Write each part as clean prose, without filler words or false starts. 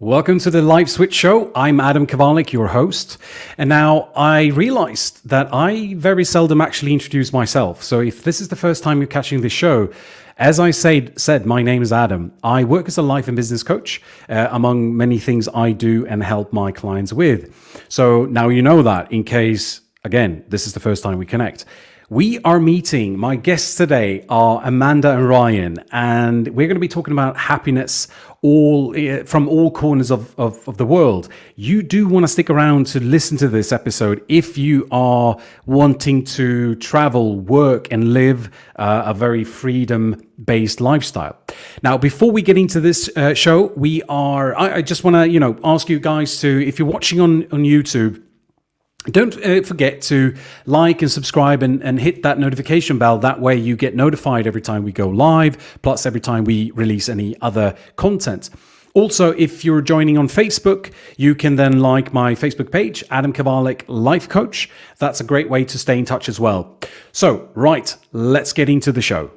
Welcome to the Life Switch Show. I'm Adam Kowalik, your host. And now I realized that I very seldom actually introduce myself. So if this is the first time you're catching this show, as I said, my name is Adam. I work as a life and business coach, among many things I do and help my clients with. So now you know that in case, again, this is the first time we connect. We are meeting, my guests today are Amanda and Ryan, and we're going to be talking about happiness from all corners of the world. You do want to stick around to listen to this episode if you are wanting to travel, work, and live a very freedom-based lifestyle. Now, before we get into this show, I just want to ask you guys to, if you're watching on YouTube, don't forget to like and subscribe and hit that notification bell. That way you get notified every time we go live, plus every time we release any other content. Also, if you're joining on Facebook, you can then like my Facebook page, Adam Kowalik Life Coach. That's a great way to stay in touch as well. So, right, let's get into the show.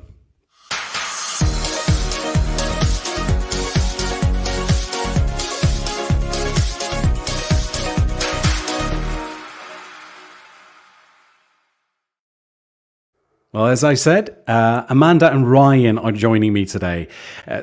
Well, as I said, Amanda and Ryan are joining me today.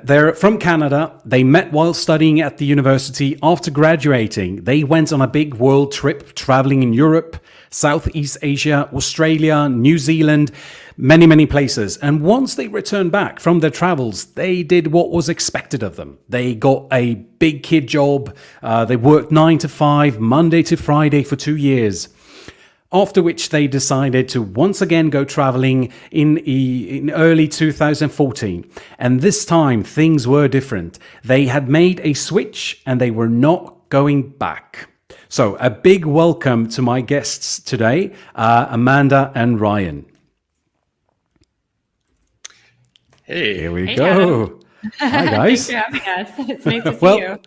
They're from Canada. They met while studying at the university. After graduating, they went on a big world trip, traveling in Europe, Southeast Asia, Australia, New Zealand, many, many places. And once they returned back from their travels, they did what was expected of them. They got a big kid job. They worked 9 to 5, Monday to Friday for 2 years. After which they decided to once again go traveling in early 2014. And this time things were different. They had made a switch and they were not going back. So a big welcome to my guests today, Amanda and Ryan. Hey. Here we go. Adam. Hi, guys. Thanks for having us. It's nice to see you.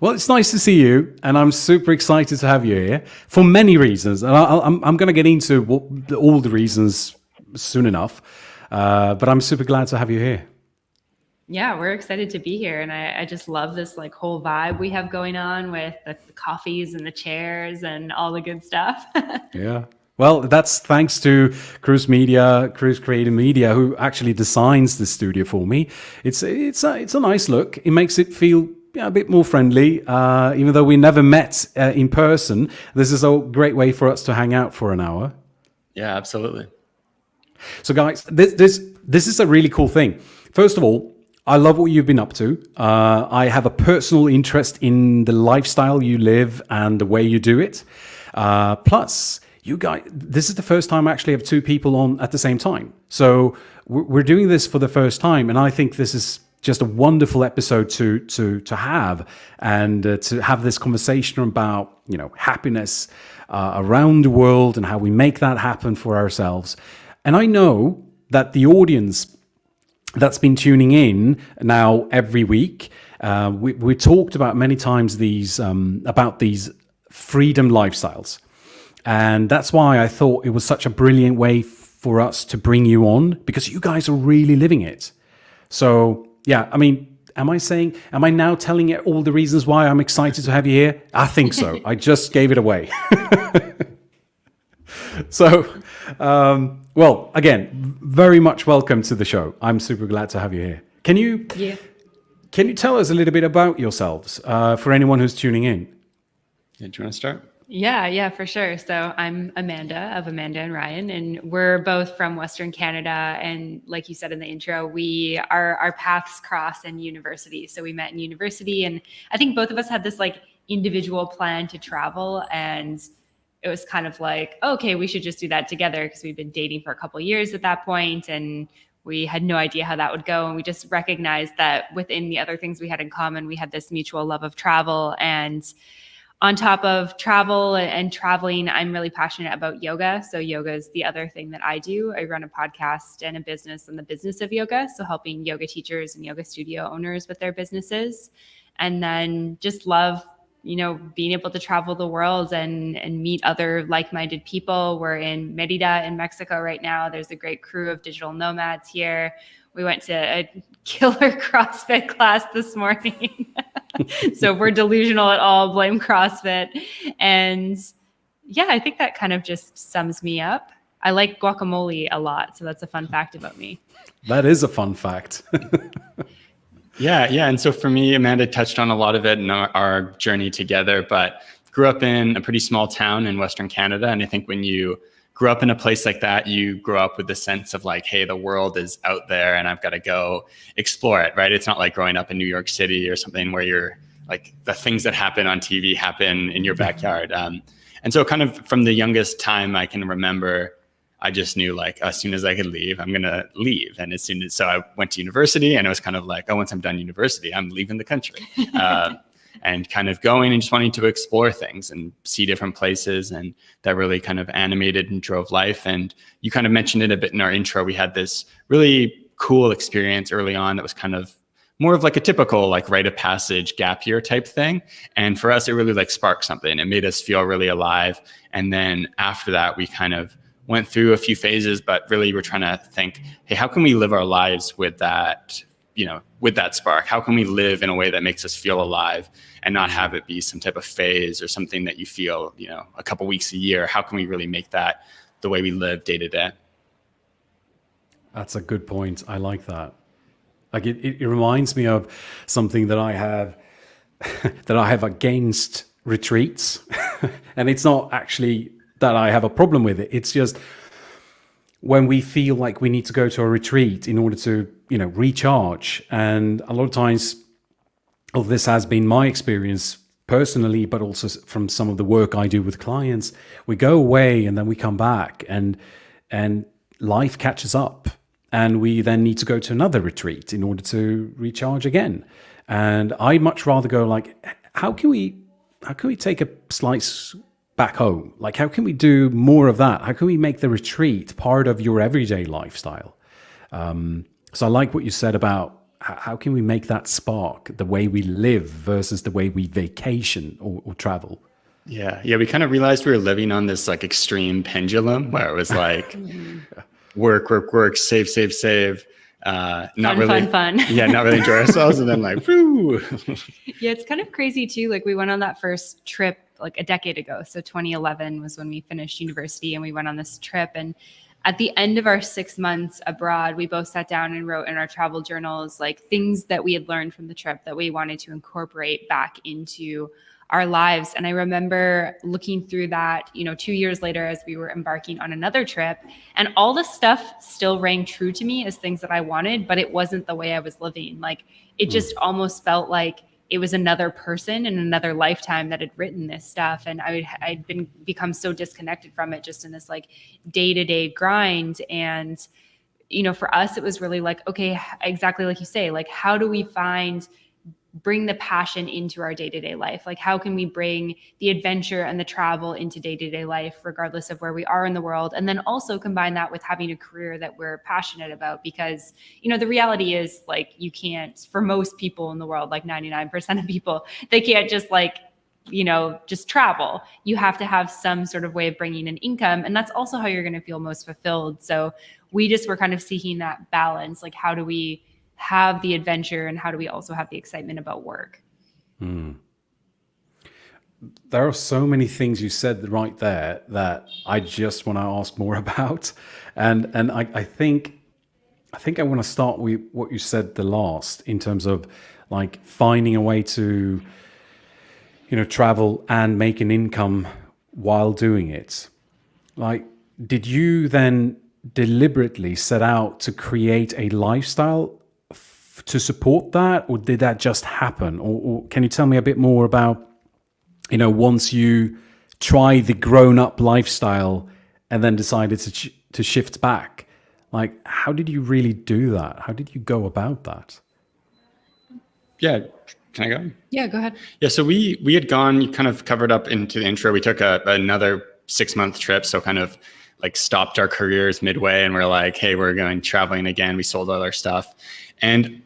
Well, it's nice to see you, and I'm super excited to have you here for many reasons. And I'm going to get into all the reasons soon enough, but I'm super glad to have you here. Yeah, we're excited to be here, and I just love this whole vibe we have going on with the coffees and the chairs and all the good stuff. Yeah. Well, that's thanks to Cruise Creative Media, who actually designs the studio for me. It's a nice look. It makes it feel a bit more friendly, even though we never met in person. This is a great way for us to hang out for an hour. Yeah, absolutely. So guys, this is a really cool thing. First of all, I love what you've been up to. I have a personal interest in the lifestyle you live and the way you do it. Plus, you guys, this is the first time I actually have two people on at the same time. So we're doing this for the first time, and I think this is just a wonderful episode to have, and to have this conversation about happiness around the world and how we make that happen for ourselves. And I know that the audience that's been tuning in now every week, we talked about many times about these freedom lifestyles, and that's why I thought it was such a brilliant way for us to bring you on, because you guys are really living it. So. Yeah, I mean, am I now telling you all the reasons why I'm excited to have you here? I think so. I just gave it away. So, well, again, very much welcome to the show. I'm super glad to have you here. Can you tell us a little bit about yourselves for anyone who's tuning in? Yeah, do you want to start? Yeah, for sure. So I'm Amanda of Amanda and Ryan, and we're both from Western Canada. And like you said in the intro, our paths cross in university. So we met in university, and I think both of us had this individual plan to travel, and it was kind of like, okay, we should just do that together, because we've been dating for a couple of years at that point, and we had no idea how that would go. And we just recognized that within the other things we had in common, we had this mutual love of travel. And on top of travel and traveling, I'm really passionate about yoga. So yoga is the other thing that I do. I run a podcast and a business on the business of yoga. So helping yoga teachers and yoga studio owners with their businesses. And then just love, being able to travel the world and meet other like-minded people. We're in Mérida in Mexico right now. There's a great crew of digital nomads here. We went to a killer CrossFit class this morning. So if we're delusional at all, blame CrossFit. And yeah, I think that kind of just sums me up. I like guacamole a lot, so that's a fun fact about me. That is a fun fact. Yeah. And so for me, Amanda touched on a lot of it in our journey together, but grew up in a pretty small town in Western Canada. And I think when you grew up in a place like that, you grow up with the sense of like, hey, the world is out there and I've got to go explore it, right? It's not like growing up in New York City or something where you're like the things that happen on TV happen in your backyard. And so kind of from the youngest time I can remember, I just knew like as soon as I could leave, I'm going to leave. And so I went to university and it was kind of like, oh, once I'm done university, I'm leaving the country. And kind of going and just wanting to explore things and see different places. And that really kind of animated and drove life. And you kind of mentioned it a bit in our intro. We had this really cool experience early on that was kind of more of like a typical like rite of passage gap year type thing. And for us, it really like sparked something. It made us feel really alive. And then after that, we kind of went through a few phases, but really we're trying to think, hey, how can we live our lives with that, with that spark? How can we live in a way that makes us feel alive and not have it be some type of phase or something that you feel, a couple weeks a year? How can we really make that the way we live day to day? That's a good point. I like that. Like it reminds me of something that I have against retreats. And it's not actually that I have a problem with it. It's just when we feel like we need to go to a retreat in order to, recharge. And a lot of times, this has been my experience personally, but also from some of the work I do with clients. We go away and then we come back and life catches up. And we then need to go to another retreat in order to recharge again. And I much rather go like, how can we take a slice back home? Like, how can we do more of that? How can we make the retreat part of your everyday lifestyle? So I like what you said about how can we make that spark the way we live versus the way we vacation or travel. Yeah. We kind of realized we were living on this like extreme pendulum where it was like work, save. Not really fun. Yeah, not really enjoy ourselves. And then like, whoo. Yeah, it's kind of crazy too. Like we went on that first trip like a decade ago. So 2011 was when we finished university and we went on this trip. And at the end of our 6 months abroad, we both sat down and wrote in our travel journals, like things that we had learned from the trip that we wanted to incorporate back into our lives. And I remember looking through that, 2 years later as we were embarking on another trip, and all the stuff still rang true to me as things that I wanted, but it wasn't the way I was living. Like it just almost felt like it was another person in another lifetime that had written this stuff. And I'd become so disconnected from it just in this like day-to-day grind. And, for us, it was really like, okay, exactly like you say, like, how do we bring the passion into our day-to-day life? Like, how can we bring the adventure and the travel into day-to-day life, regardless of where we are in the world? And then also combine that with having a career that we're passionate about, because, the reality is like, you can't, for most people in the world, like 99% of people, they can't just like, just travel. You have to have some sort of way of bringing in income. And that's also how you're going to feel most fulfilled. So we just were kind of seeking that balance. Like, how do we have the adventure and how do we also have the excitement about work? There are so many things you said right there that I just want to ask more about. And I think I want to start with what you said the last in terms of like finding a way to, travel and make an income while doing it. Like, did you then deliberately set out to create a lifestyle to support that, or did that just happen? Or can you tell me a bit more about, once you try the grown-up lifestyle and then decided to shift back, like how did you really do that? How did you go about that? Yeah. Can I go? Yeah, go ahead. Yeah. So we had gone, you kind of covered up into the intro. We took another 6-month trip. So kind of like stopped our careers midway and we're like, hey, we're going traveling again. We sold all our stuff. And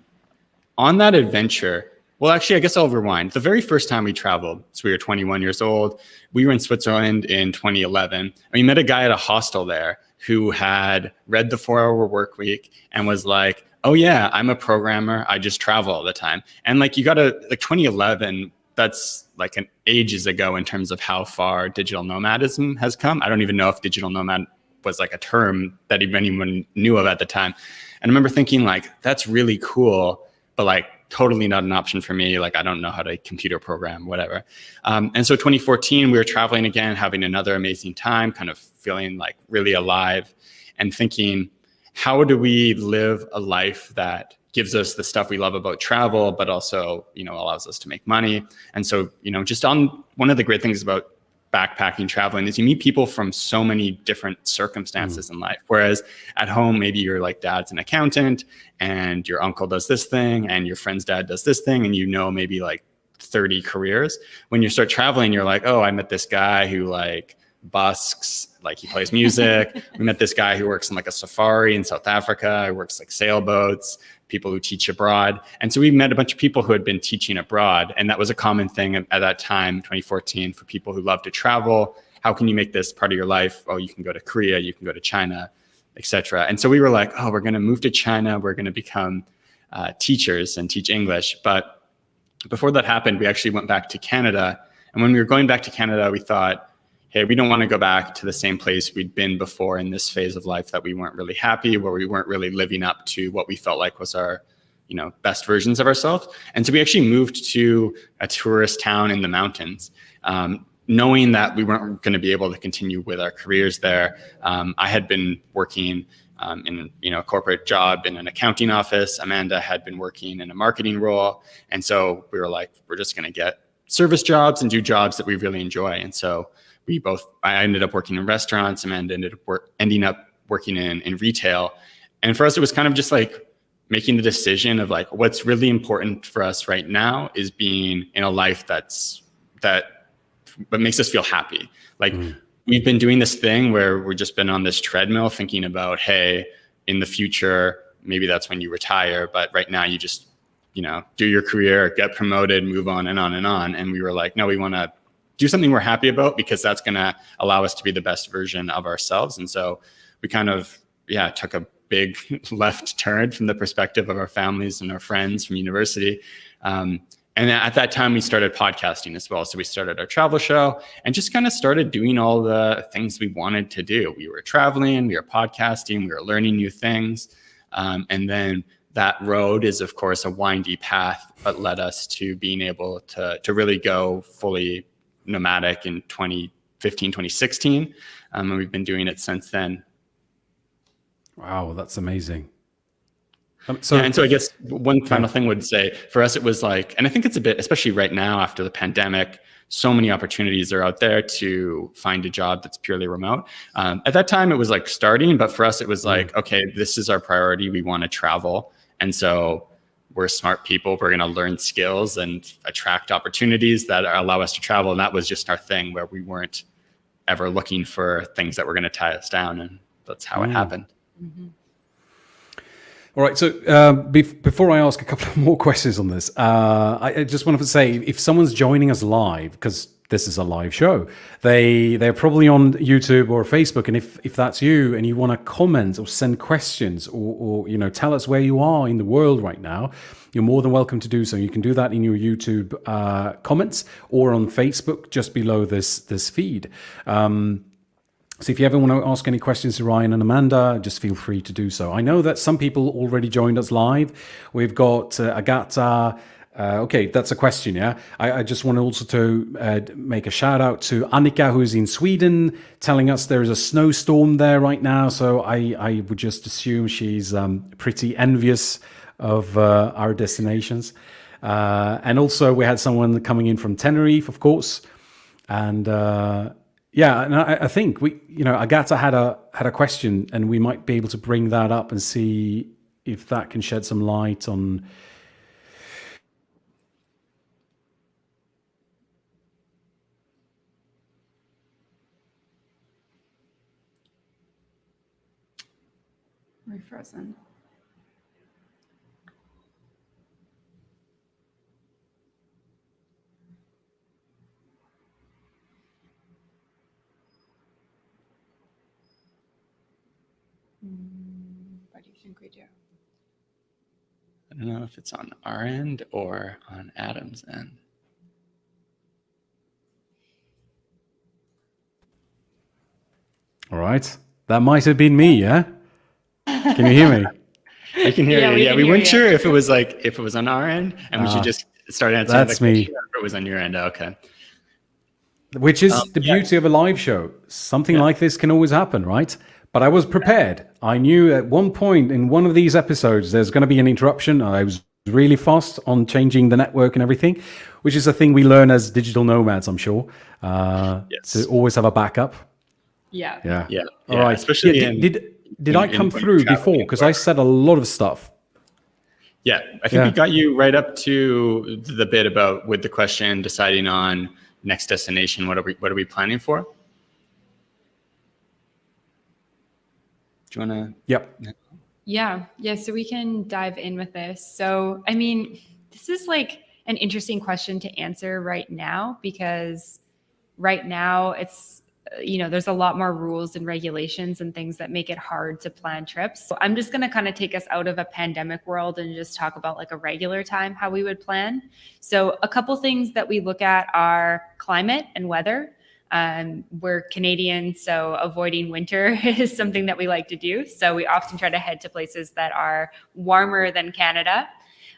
on that adventure, well, actually, I guess I'll rewind. The very first time we traveled, so we were 21 years old. We were in Switzerland in 2011. And we met a guy at a hostel there who had read the 4-Hour Work Week and was like, oh yeah, I'm a programmer. I just travel all the time. And like, you got to, like 2011, that's like an ages ago in terms of how far digital nomadism has come. I don't even know if digital nomad was like a term that even anyone knew of at the time. And I remember thinking like, that's really cool, but like totally not an option for me. Like, I don't know how to computer program, whatever. And so 2014, we were traveling again, having another amazing time, kind of feeling like really alive and thinking, how do we live a life that gives us the stuff we love about travel, but also, allows us to make money? And so, just on one of the great things about backpacking, traveling, is you meet people from so many different circumstances in life. Whereas at home, maybe your like dad's an accountant and your uncle does this thing and your friend's dad does this thing, and maybe like 30 careers. When you start traveling, you're like, oh, I met this guy who like busks, like he plays music. We met this guy who works in like a safari in South Africa. He works like sailboats, people who teach abroad. And so we met a bunch of people who had been teaching abroad. And that was a common thing at that time, 2014, for people who love to travel. How can you make this part of your life? Oh, you can go to Korea, you can go to China, etc. And so we were like, oh, we're going to move to China. We're going to become teachers and teach English. But before that happened, we actually went back to Canada. And when we were going back to Canada, we thought, hey, we don't want to go back to the same place we'd been before in this phase of life that we weren't really happy, where we weren't really living up to what we felt like was our, best versions of ourselves. And so we actually moved to a tourist town in the mountains, knowing that we weren't going to be able to continue with our careers there. I had been working in a corporate job in an accounting office. Amanda had been working in a marketing role. And so we were like, we're just going to get service jobs and do jobs that we really enjoy. And so I ended up working in restaurants. Amanda ending up working in retail. And for us, it was kind of just like making the decision of like, what's really important for us right now is being in a life that makes us feel happy. Like we've been doing this thing where we've just been on this treadmill thinking about, hey, in the future, maybe that's when you retire. But right now you just, do your career, get promoted, move on and on and on. And we were like, no, we want to do something we're happy about, because that's going to allow us to be the best version of ourselves. And so we kind of, took a big left turn from the perspective of our families and our friends from university. And at that time, we started podcasting as well. So we started our travel show and just kind of started doing all the things we wanted to do. We were traveling, we were podcasting, we were learning new things. And then that road is, of course, a windy path, but led us to being able to really go fully nomadic in 2015, 2016. And we've been doing it since then. Wow, that's amazing. And so I guess one final thing would say for us, it was like, and I think it's a bit, especially right now after the pandemic, so many opportunities are out there to find a job that's purely remote. At that time, it was like starting, but for us, it was like, okay, this is our priority. We want to travel. And so we're smart people. We're going to learn skills and attract opportunities that allow us to travel. And that was just our thing, where we weren't ever looking for things that were going to tie us down. And that's how it happened. Mm-hmm. All right. So before I ask a couple of more questions on this, I just wanted to say, if someone's joining us live, because this is a live show, they're probably on YouTube or Facebook, and if that's you and you want to comment or send questions or tell us where you are in the world right now, you're more than welcome to do so. You can do that in your YouTube comments or on Facebook just below this feed. So if you ever want to ask any questions to Ryan and Amanda, just feel free to do so. I know that some people already joined us live. We've got Agatha. Okay, that's a question, yeah? I just want also to make a shout out to Annika, who's in Sweden, telling us there is a snowstorm there right now. So I would just assume she's pretty envious of our destinations. And also we had someone coming in from Tenerife, of course. And yeah, and I think Agatha had a question, and we might be able to bring that up and see if that can shed some light on. We're frozen. What do you think we do? I don't know if it's on our end or on Adam's end. All right. That might have been me, yeah? Can you hear me? We can hear you. Yeah, we weren't sure if it was on our end, and we should just start answering that's the question, me. or if it was on your end. Okay. Which is the beauty of a live show. Something like this can always happen, right? But I was prepared. I knew at one point in one of these episodes there's going to be an interruption. I was really fast on changing the network and everything, which is a thing we learn as digital nomads, I'm sure, to always have a backup. Yeah. All right. Especially did I come through before? Because I said a lot of stuff. Yeah, I think we got you right up to the bit about with the question deciding on next destination. What are we planning for? Do you want to? Yep. Yeah. So we can dive in with this. So, I mean, this is like an interesting question to answer right now, because right now it's, there's a lot more rules and regulations and things that make it hard to plan trips. So I'm just going to kind of take us out of a pandemic world and just talk about like a regular time, how we would plan. So a couple things that we look at are climate and weather. We're Canadians, so avoiding winter is something that we like to do. So we often try to head to places that are warmer than Canada.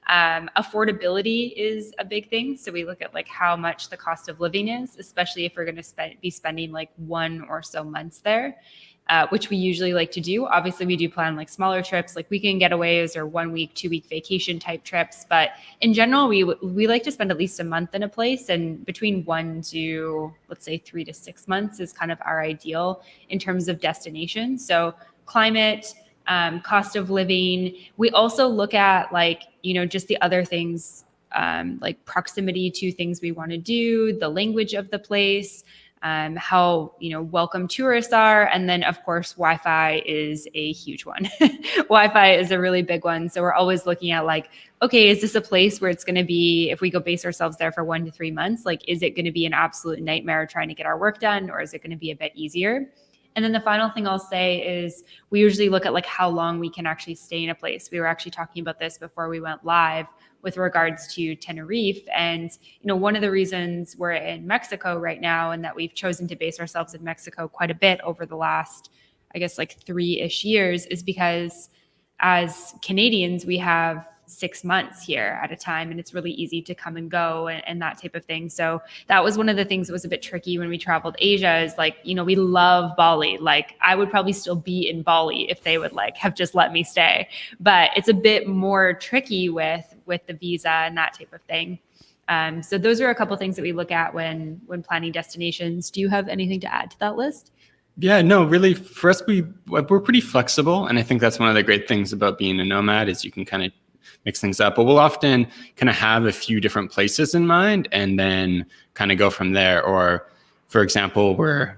Affordability is a big thing. So we look at like how much the cost of living is, especially if we're going to be spending like 1 or so months there, which we usually like to do. Obviously, we do plan like smaller trips, like weekend getaways or 1 week, 2 week vacation type trips. But in general, we like to spend at least a month in a place, and between 1 to, let's say, 3 to 6 months is kind of our ideal in terms of destination. So climate, cost of living. We also look at like, just the other things, like proximity to things we want to do, the language of the place, how, welcome tourists are. And then of course, Wi-Fi is a huge one. Wi-Fi is a really big one. So we're always looking at like, okay, is this a place where it's going to be, if we go base ourselves there for 1 to 3 months, like, is it going to be an absolute nightmare trying to get our work done, or is it going to be a bit easier? And then the final thing I'll say is we usually look at like how long we can actually stay in a place. We were actually talking about this before we went live with regards to Tenerife. And, one of the reasons we're in Mexico right now and that we've chosen to base ourselves in Mexico quite a bit over the last, I guess, like 3-ish years is because as Canadians, we have 6 months here at a time, and it's really easy to come and go and that type of thing. So that was one of the things that was a bit tricky when we traveled Asia, is like, we love Bali. Like I would probably still be in Bali if they would like have just let me stay, but it's a bit more tricky with the visa and that type of thing. So those are a couple things that we look at when planning destinations. Do you have anything to add to that list? Yeah, no, really, for us, we're pretty flexible. And I think that's one of the great things about being a nomad is you can kind of mix things up. But we'll often kind of have a few different places in mind and then kind of go from there. Or, for example, we're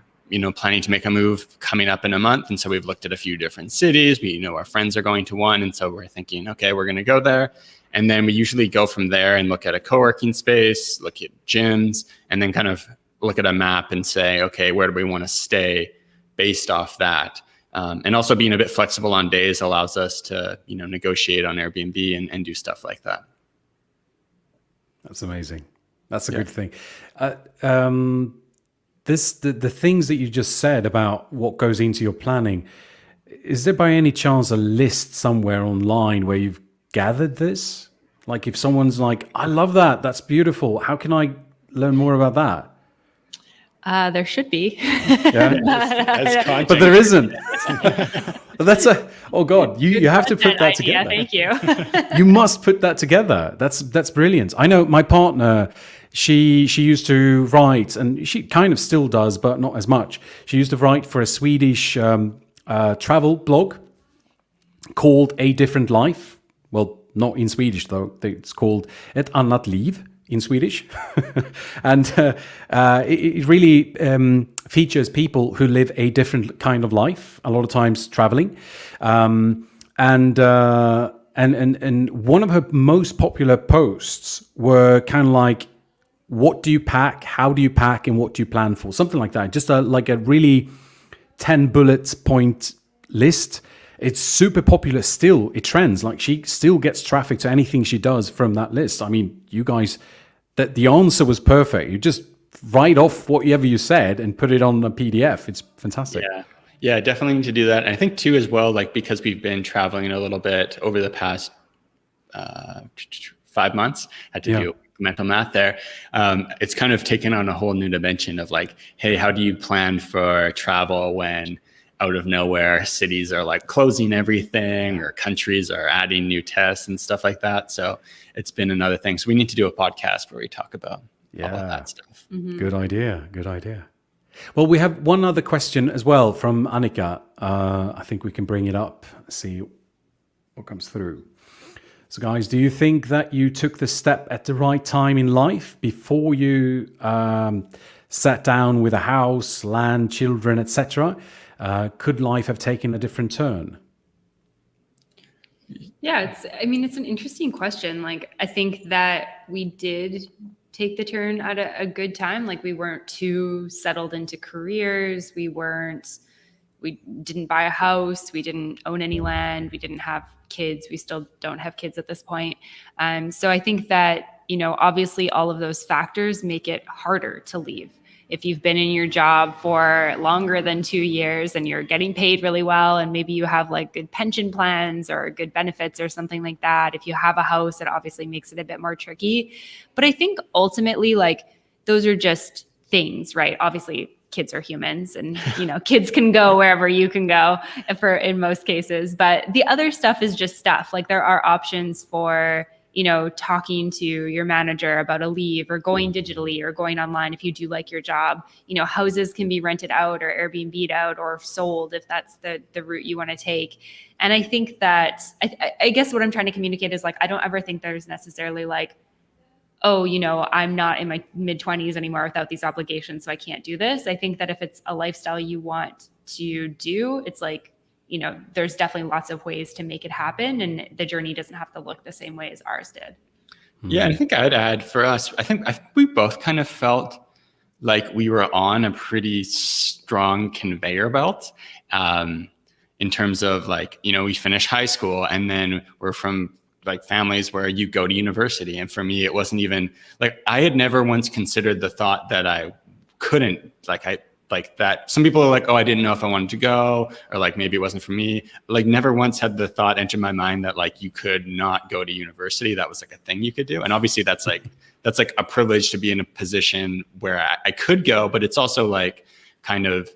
planning to make a move coming up in a month. And so we've looked at a few different cities. We know our friends are going to one. And so we're thinking, okay, we're going to go there. And then we usually go from there and look at a co-working space, look at gyms, and then kind of look at a map and say, okay, where do we want to stay based off that? And also being a bit flexible on days allows us to, negotiate on Airbnb and do stuff like that. That's amazing. That's a good thing. The things that you just said about what goes into your planning, is there by any chance a list somewhere online where you've gathered this? Like if someone's like, I love that, that's beautiful, how can I learn more about that? There should be. Yeah. But there isn't. Oh God, you have to put that together. Thank you. You must put that together. That's brilliant. I know my partner, she used to write, and she kind of still does, but not as much. She used to write for a Swedish travel blog called A Different Life. Well, not in Swedish though. It's called Ett annat liv in Swedish. And it really features people who live a different kind of life, a lot of times traveling. And one of her most popular posts were kind of like, what do you pack? How do you pack? And what do you plan for? Something like that. Just like a really 10 bullet point list. it's super popular still. It trends. Like she still gets traffic to anything she does from that list. I mean, you guys, that the answer was perfect. You just write off whatever you said and put it on a PDF. It's fantastic. Yeah, definitely need to do that. And I think too, as well, like because we've been traveling a little bit over the past 5 months, had to do mental math there. It's kind of taken on a whole new dimension of like, hey, how do you plan for travel when out of nowhere cities are like closing everything or countries are adding new tests and stuff like that? So it's been another thing. So we need to do a podcast where we talk about all of that stuff. Good idea. Good idea. Well, we have one other question as well from Annika. I think we can bring it up, see what comes through. So guys, do you think that you took the step at the right time in life before you sat down with a house, land, children, etc.? Could life have taken a different turn? Yeah, it's an interesting question. Like, I think that we did take the turn at a good time. Like, we weren't too settled into careers. We didn't buy a house. We didn't own any land. We didn't have kids. We still don't have kids at this point. So I think that, obviously all of those factors make it harder to leave. If you've been in your job for longer than 2 years and you're getting paid really well, and maybe you have like good pension plans or good benefits or something like that, if you have a house, it obviously makes it a bit more tricky. But I think ultimately, like, those are just things, right? Obviously, kids are humans, and kids can go wherever you can go in most cases. But the other stuff is just stuff. Like, there are options for talking to your manager about a leave, or going digitally, or going online if you do like your job. Houses can be rented out or Airbnb'd out or sold if that's the route you want to take. And I think that, I guess what I'm trying to communicate is, like, I don't ever think there's necessarily like, oh, I'm not in my mid-20s anymore without these obligations, so I can't do this. I think that if it's a lifestyle you want to do, it's like, there's definitely lots of ways to make it happen, and the journey doesn't have to look the same way as ours did. Yeah, I think I'd add for us, I think we both kind of felt like we were on a pretty strong conveyor belt in terms of like, we finish high school and then we're from like families where you go to university. And for me, it wasn't even like, I had never once considered the thought that I couldn't, like that. Some people are like, oh, I didn't know if I wanted to go, or like, maybe it wasn't for me. Like, never once had the thought enter my mind that like, you could not go to university. That was like a thing you could do. And obviously that's like a privilege to be in a position where I could go, but it's also like kind of,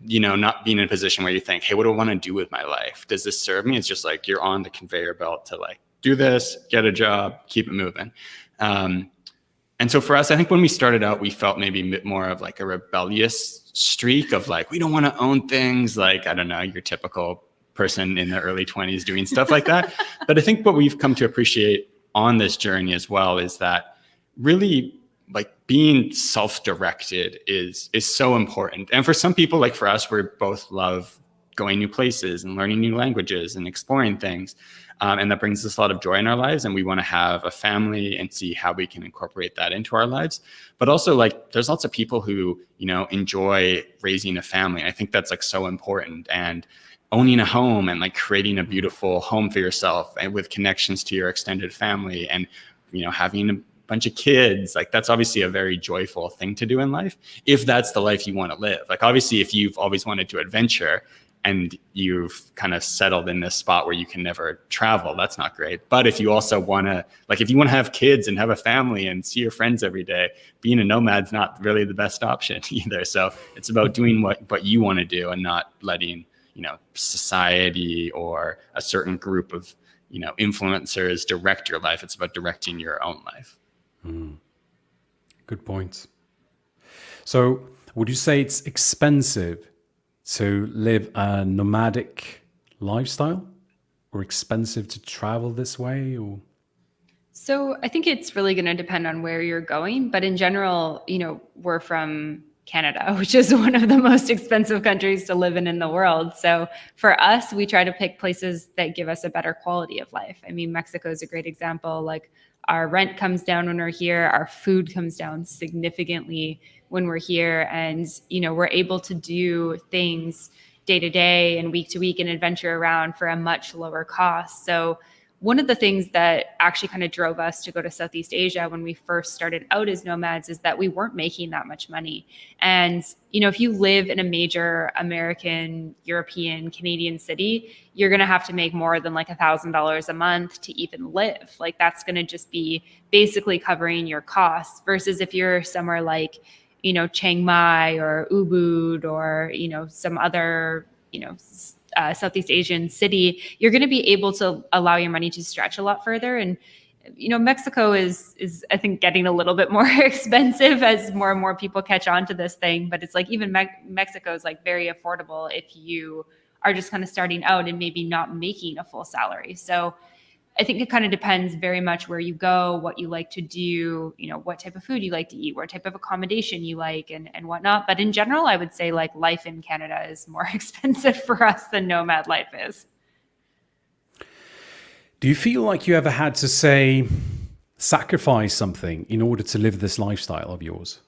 not being in a position where you think, hey, what do I want to do with my life? Does this serve me? It's just like, you're on the conveyor belt to like, do this, get a job, keep it moving. And so for us, I think when we started out, we felt maybe more of like a rebellious streak of like, we don't want to own things, like, I don't know, your typical person in the early 20s doing stuff like that. But I think what we've come to appreciate on this journey as well is that really like being self-directed is so important. And for some people, like for us, we both love going new places and learning new languages and exploring things. And that brings us a lot of joy in our lives. And we want to have a family and see how we can incorporate that into our lives. But also, like, there's lots of people who, enjoy raising a family. And I think that's like so important. And owning a home and like creating a beautiful home for yourself and with connections to your extended family and, having a bunch of kids, like that's obviously a very joyful thing to do in life, if that's the life you want to live. Like, obviously, if you've always wanted to adventure and you've kind of settled in this spot where you can never travel, that's not great. But if you also want to, like, if you want to have kids and have a family and see your friends every day, being a nomad's not really the best option either. So it's about doing what you want to do and not letting, society or a certain group of, influencers direct your life. It's about directing your own life. Good point. So would you say it's expensive to live a nomadic lifestyle, or expensive to travel this way? Or So I think it's really going to depend on where you're going. But in general, we're from Canada, which is one of the most expensive countries to live in the world. So for us, we try to pick places that give us a better quality of life. I mean, Mexico is a great example. Like, our rent comes down when we're here. Our food comes down significantly when we're here. And, we're able to do things, day to day and week to week and adventure around for a much lower cost. So one of the things that actually kind of drove us to go to Southeast Asia when we first started out as nomads is that we weren't making that much money. And, if you live in a major American, European, Canadian city, you're going to have to make more than like $1,000 a month to even live. Like that's going to just be basically covering your costs versus if you're somewhere like, Chiang Mai or Ubud or, some other, Southeast Asian city, you're going to be able to allow your money to stretch a lot further. And Mexico is I think getting a little bit more expensive as more and more people catch on to this thing. But it's like even Mexico is like very affordable if you are just kind of starting out and maybe not making a full salary. So I think it kind of depends very much where you go, what you like to do, what type of food you like to eat, what type of accommodation you like and whatnot. But in general, I would say like life in Canada is more expensive for us than nomad life is. Do you feel like you ever had to say, sacrifice something in order to live this lifestyle of yours?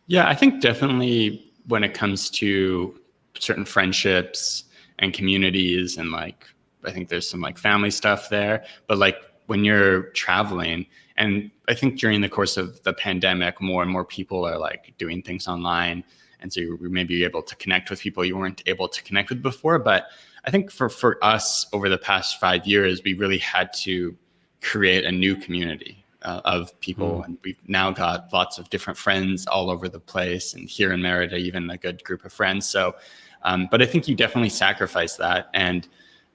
Yeah, I think definitely when it comes to certain friendships and communities and like, I think there's some like family stuff there, but like when you're traveling, and I think during the course of the pandemic, more and more people are like doing things online. And so you may be able to connect with people you weren't able to connect with before. But I think for us over the past 5 years, we really had to create a new community of people. And we've now got lots of different friends all over the place, and here in Merida, even a good group of friends. So, but I think you definitely sacrifice that. And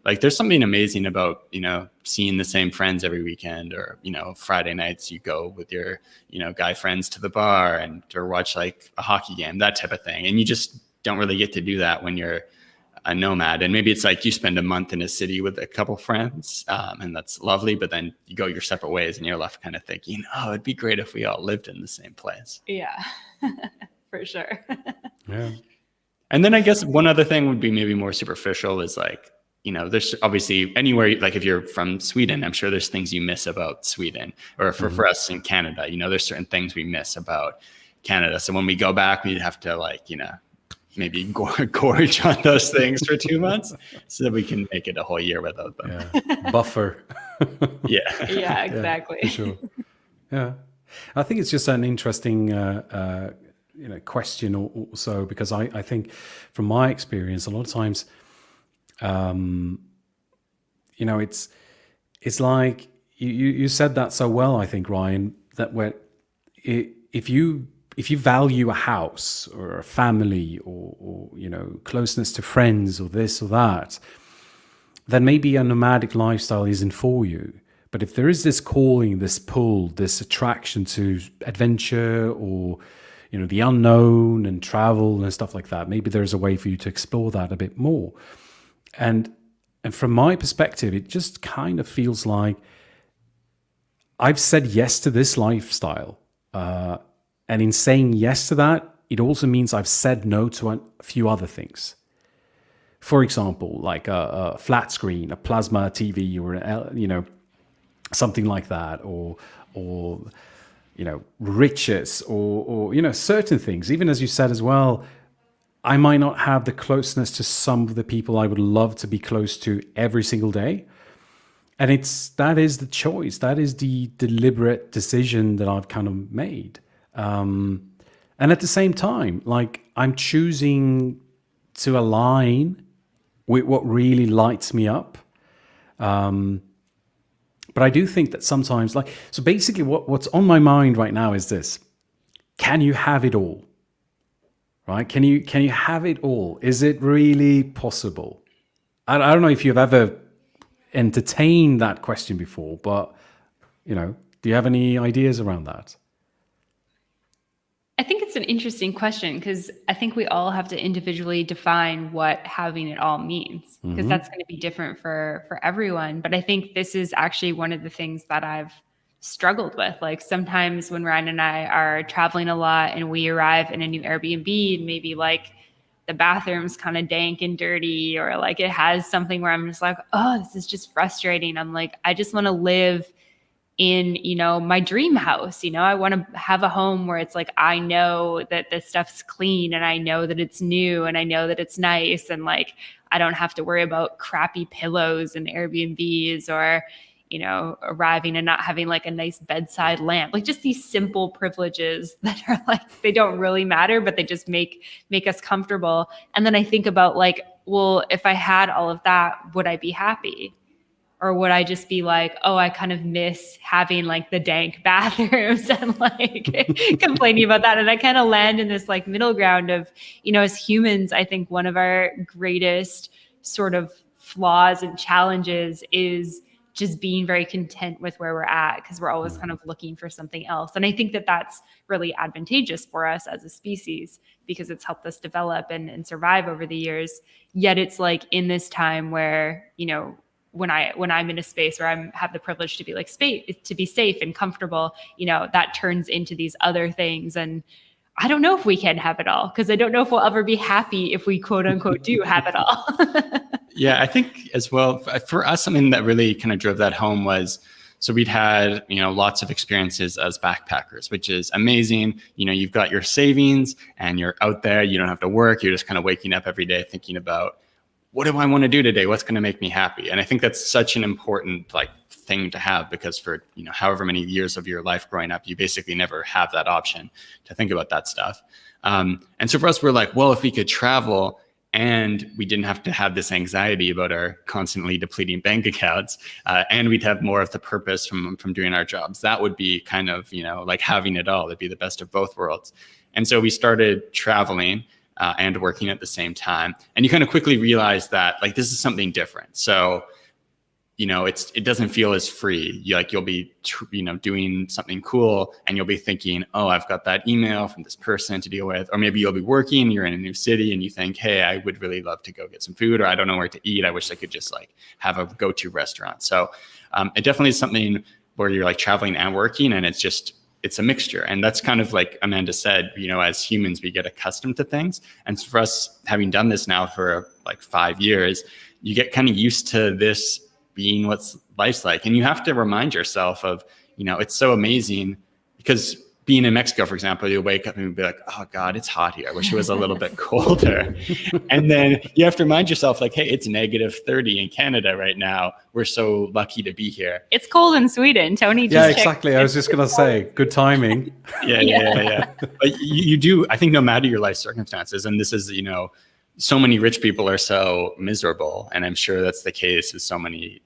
like, there's something amazing about, seeing the same friends every weekend, or, Friday nights you go with your, guy friends to the bar and or watch like a hockey game, that type of thing. And you just don't really get to do that when you're a nomad. And maybe it's like you spend a month in a city with a couple friends, and that's lovely, but then you go your separate ways and you're left kind of thinking, oh, it'd be great if we all lived in the same place. Yeah, for sure. Yeah. And then I guess one other thing would be maybe more superficial is like, there's obviously anywhere, like if you're from Sweden, I'm sure there's things you miss about Sweden, or for us in Canada, there's certain things we miss about Canada. So when we go back, we'd have to like, maybe gorge on those things for 2 months so that we can make it a whole year without them. Yeah. Buffer. Yeah. Yeah, exactly. Yeah, for sure. Yeah. I think it's just an interesting question also, because I think from my experience, a lot of times, it's like you said that so well, I think, Ryan, that if you value a house or a family or closeness to friends or this or that, then maybe a nomadic lifestyle isn't for you. But if there is this calling, this pull, this attraction to adventure or the unknown and travel and stuff like that, maybe there's a way for you to explore that a bit more. And from my perspective, it just kind of feels like I've said yes to this lifestyle. And in saying yes to that, it also means I've said no to a few other things. For example, like a flat screen, a plasma TV, or something like that, or riches, or certain things. Even as you said as well, I might not have the closeness to some of the people I would love to be close to every single day. And that is the choice. That is the deliberate decision that I've kind of made. And at the same time, like, I'm choosing to align with what really lights me up. But I do think that sometimes, so basically what's on my mind right now is this: can you have it all? Right? Can you have it all? Is it really possible? I don't know if you've ever entertained that question before, but do you have any ideas around that? I think it's an interesting question, because I think we all have to individually define what having it all means, because that's going to be different for everyone. But I think this is actually one of the things that I've struggled with. Like, sometimes when Ryan and I are traveling a lot and we arrive in a new Airbnb, and maybe like the bathroom's kind of dank and dirty, or like it has something where I'm just like, oh, this is just frustrating. I'm like, I just want to live in, my dream house. I want to have a home where it's like, I know that this stuff's clean and I know that it's new and I know that it's nice. And like, I don't have to worry about crappy pillows and Airbnbs or, arriving and not having like a nice bedside lamp, like just these simple privileges that are like, they don't really matter, but they just make us comfortable. And then I think about like, well, if I had all of that, would I be happy? Or would I just be like, oh, I kind of miss having like the dank bathrooms and like complaining about that. And I kind of land in this like middle ground of, as humans, I think one of our greatest sort of flaws and challenges is just being very content with where we're at, because we're always kind of looking for something else. And I think that that's really advantageous for us as a species because it's helped us develop and survive over the years. Yet it's like in this time where, when I'm in a space where I have the privilege to be like to be safe and comfortable, that turns into these other things. And I don't know if we can have it all, because I don't know if we'll ever be happy if we quote unquote do have it all. Yeah, I think as well, for us, something that really kind of drove that home was, so we'd had, lots of experiences as backpackers, which is amazing. You've got your savings and you're out there, you don't have to work. You're just kind of waking up every day thinking about, what do I want to do today? What's going to make me happy? And I think that's such an important thing to have, because for, however many years of your life growing up, you basically never have that option to think about that stuff. And so for us, we're like, well, if we could travel and we didn't have to have this anxiety about our constantly depleting bank accounts, and we'd have more of the purpose from doing our jobs, that would be kind of, like having it all. It'd be the best of both worlds. And so we started traveling and working at the same time. And you kind of quickly realize that this is something different. So, it doesn't feel as free. You'll be, doing something cool and you'll be thinking, oh, I've got that email from this person to deal with. Or maybe you'll be working, you're in a new city and you think, hey, I would really love to go get some food, or I don't know where to eat. I wish I could just have a go-to restaurant. So it definitely is something where you're traveling and working, and it's a mixture. And that's kind of like Amanda said, as humans, we get accustomed to things. And for us, having done this now for 5 years, you get kind of used to this being what life's like. And you have to remind yourself of, it's so amazing, because being in Mexico, for example, you'll wake up and you'll be like, oh God, it's hot here. I wish it was a little bit colder. And then you have to remind yourself hey, it's -30 in Canada right now. We're so lucky to be here. It's cold in Sweden. Tony just Yeah, exactly. I was just going to say, good timing. Yeah. But you do, I think, no matter your life circumstances, and this is, so many rich people are so miserable. And I'm sure that's the case with so many.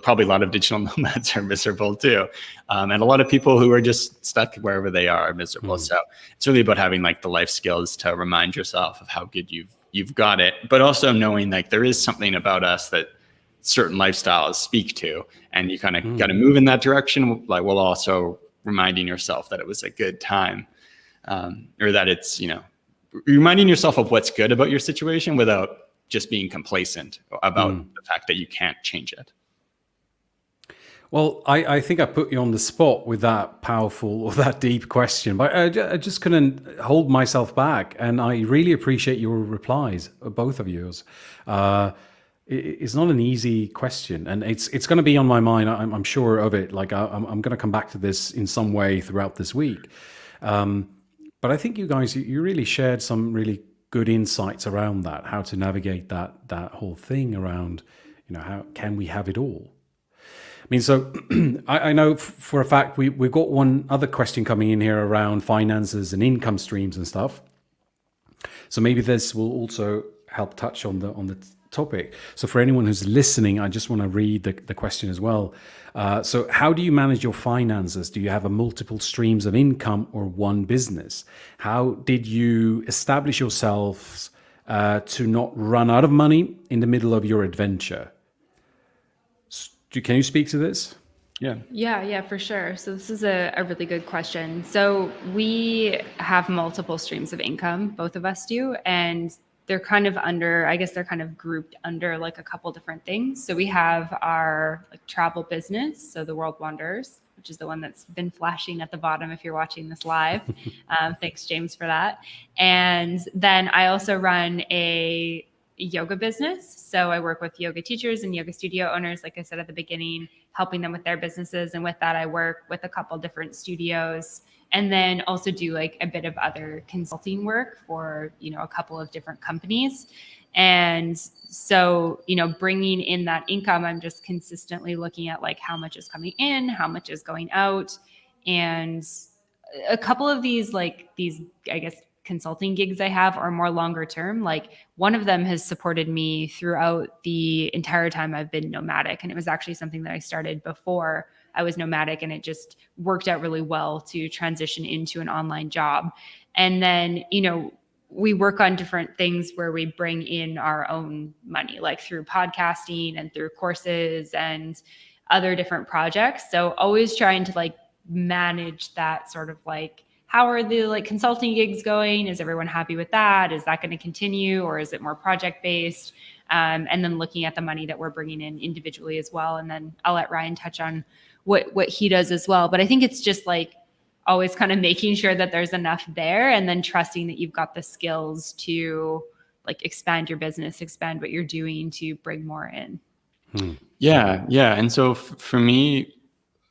Probably a lot of digital nomads are miserable too. And a lot of people who are just stuck wherever they are miserable. So it's really about having the life skills to remind yourself of how good you've got it, but also knowing there is something about us that certain lifestyles speak to, and you kind of got to move in that direction, while also reminding yourself that it was a good time, or that it's, reminding yourself of what's good about your situation without just being complacent about the fact that you can't change it. Well, I think I put you on the spot with that powerful or that deep question, but I just couldn't hold myself back. And I really appreciate your replies, both of yours. It's not an easy question, and it's going to be on my mind. I'm sure of it. I'm going to come back to this in some way throughout this week. But I think you guys, you really shared some really good insights around that, how to navigate that whole thing around, how can we have it all? I mean, so I know for a fact we've got one other question coming in here around finances and income streams and stuff. So maybe this will also help touch on the topic. So for anyone who's listening, I just want to read the question as well. So how do you manage your finances? Do you have a multiple streams of income or one business? How did you establish yourselves to not run out of money in the middle of your adventure? Can you speak to this? Yeah, for sure. So this is a really good question. So we have multiple streams of income, both of us do, and they're kind of grouped under a couple different things. So we have our travel business, so the World Wanderers, which is the one that's been flashing at the bottom if you're watching this live. Thanks, James, for that. And then I also run a yoga business. So I work with yoga teachers and yoga studio owners, like I said at the beginning, helping them with their businesses. And with that, I work with a couple different studios, and then also do like a bit of other consulting work for, a couple of different companies. And so, bringing in that income, I'm just consistently looking at like how much is coming in, how much is going out. And a couple of these, I guess, consulting gigs I have are more longer term. Like one of them has supported me throughout the entire time I've been nomadic. And it was actually something that I started before I was nomadic, and it just worked out really well to transition into an online job. And then, we work on different things where we bring in our own money, like through podcasting and through courses and other different projects. So always trying to like manage that sort of like, how are the like consulting gigs going? Is everyone happy with that? Is that going to continue, or is it more project based? And then looking at the money that we're bringing in individually as well. And then I'll let Ryan touch on what he does as well. But I think it's just like always kind of making sure that there's enough there, and then trusting that you've got the skills to like expand your business, expand what you're doing to bring more in. Yeah. And so for me,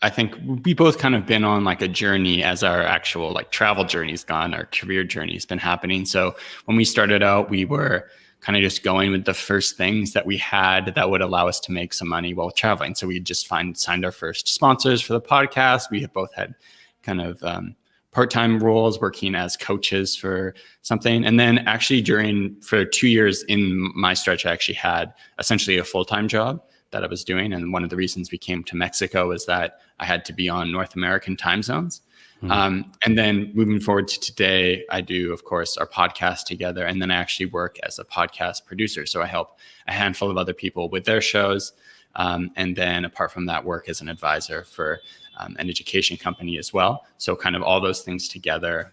I think we both kind of been on like a journey as our actual like travel journey's gone, our career journey's been happening. So when we started out, we were kind of just going with the first things that we had that would allow us to make some money while traveling. So we just signed our first sponsors for the podcast. We have both had kind of part-time roles working as coaches for something. And then actually for 2 years in my stretch, I actually had essentially a full-time job that I was doing. And one of the reasons we came to Mexico was that I had to be on North American time zones. And then moving forward to today, I do, of course, our podcast together. And then I actually work as a podcast producer. So I help a handful of other people with their shows. And then apart from that, work as an advisor for an education company as well. So kind of all those things together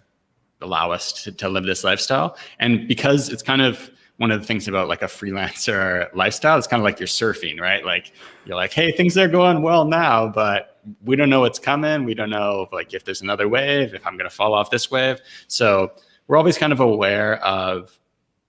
allow us to live this lifestyle. And because it's kind of one of the things about like a freelancer lifestyle, it's kind of like you're surfing, right? Like you're like, hey, things are going well now, but we don't know what's coming. We don't know like if there's another wave, if I'm going to fall off this wave. So we're always kind of aware of,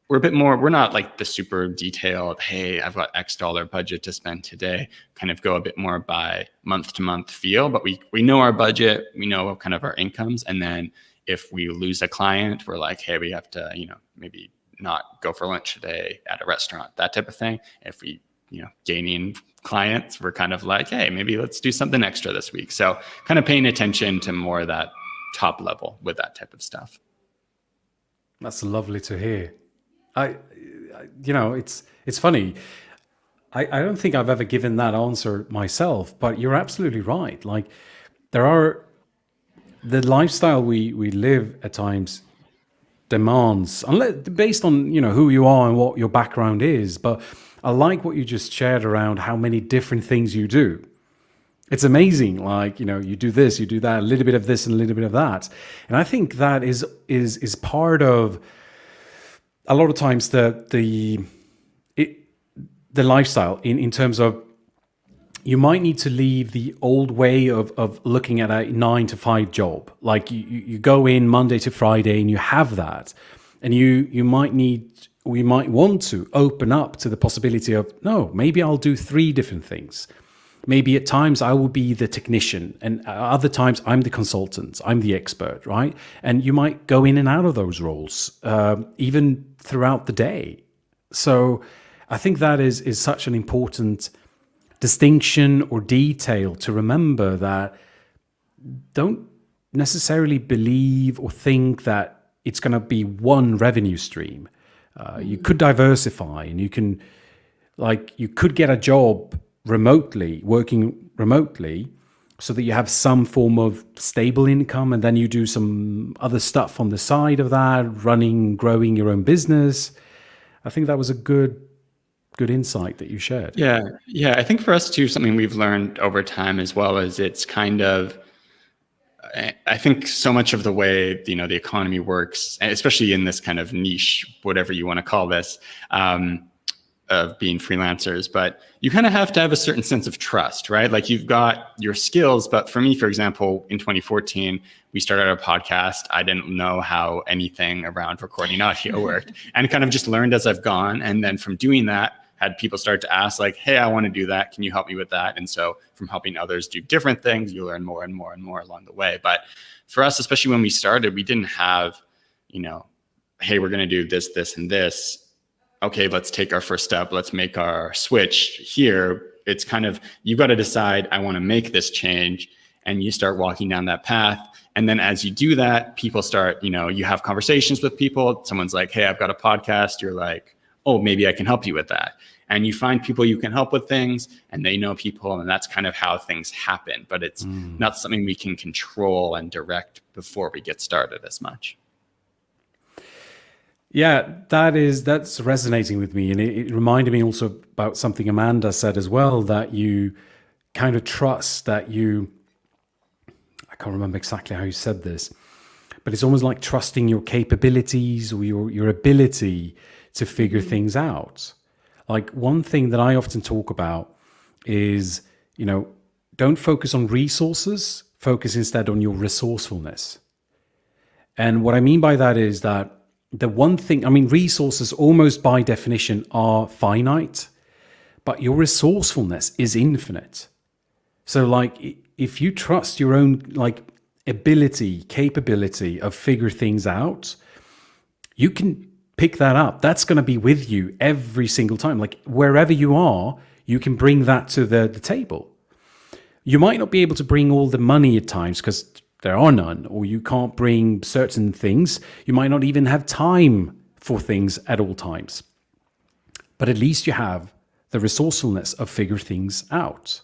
we're not like the super detailed, hey, I've got X dollar budget to spend today, kind of go a bit more by month to month feel, but we know our budget, we know kind of our incomes. And then if we lose a client, we're like, hey, we have to, maybe not go for lunch today at a restaurant, that type of thing. If we, gaining clients, we're kind of like, hey, maybe let's do something extra this week. So kind of paying attention to more of that top level with that type of stuff. That's lovely to hear. It's funny. I don't think I've ever given that answer myself, but you're absolutely right. Like the lifestyle we live at times demands, based on who you are and what your background is. But I like what you just shared around how many different things you do. It's amazing. Like you do this, you do that, a little bit of this and a little bit of that, and I think that is part of a lot of times the lifestyle in terms of you might need to leave the old way of looking at a 9-to-5 job. Like you go in Monday to Friday and you have that, and we might want to open up to the possibility of, no, maybe I'll do 3 different things. Maybe at times I will be the technician, and other times I'm the consultant, I'm the expert, right? And you might go in and out of those roles, even throughout the day. So I think that is such an important distinction or detail to remember, that don't necessarily believe or think that it's going to be one revenue stream. You could diversify, and you could get a job working remotely, so that you have some form of stable income, and then you do some other stuff on the side of that, growing your own business. I think that was a good insight that you shared. Yeah. I think for us too, something we've learned over time as well is it's kind of, I think so much of the way, the economy works, especially in this kind of niche, whatever you want to call this, of being freelancers, but you kind of have to have a certain sense of trust, right? Like you've got your skills, but for me, for example, in 2014, we started our podcast. I didn't know how anything around recording audio worked, and kind of just learned as I've gone. And then from doing that, had people start to ask like, hey, I want to do that. Can you help me with that? And so from helping others do different things, you learn more and more and more along the way. But for us, especially when we started, we didn't have, hey, we're going to do this, this, and this. Okay, let's take our first step. Let's make our switch here. It's kind of, you've got to decide, I want to make this change. And you start walking down that path. And then as you do that, people start, you have conversations with people. Someone's like, hey, I've got a podcast. You're like, oh, maybe I can help you with that. And you find people you can help with things, and they know people. And that's kind of how things happen. But it's not something we can control and direct before we get started as much. Yeah, that's resonating with me. And it reminded me also about something Amanda said as well, that you kind of trust that I can't remember exactly how you said this, but it's almost like trusting your capabilities or your ability to figure things out. Like one thing that I often talk about is, don't focus on resources, focus instead on your resourcefulness. And what I mean by that is that the one thing, resources almost by definition are finite, but your resourcefulness is infinite. So like if you trust your own ability, capability of figure things out, you can pick that up. That's going to be with you every single time. Like wherever you are, you can bring that to the table. You might not be able to bring all the money at times because there are none, or you can't bring certain things. You might not even have time for things at all times. But at least you have the resourcefulness of figure things out.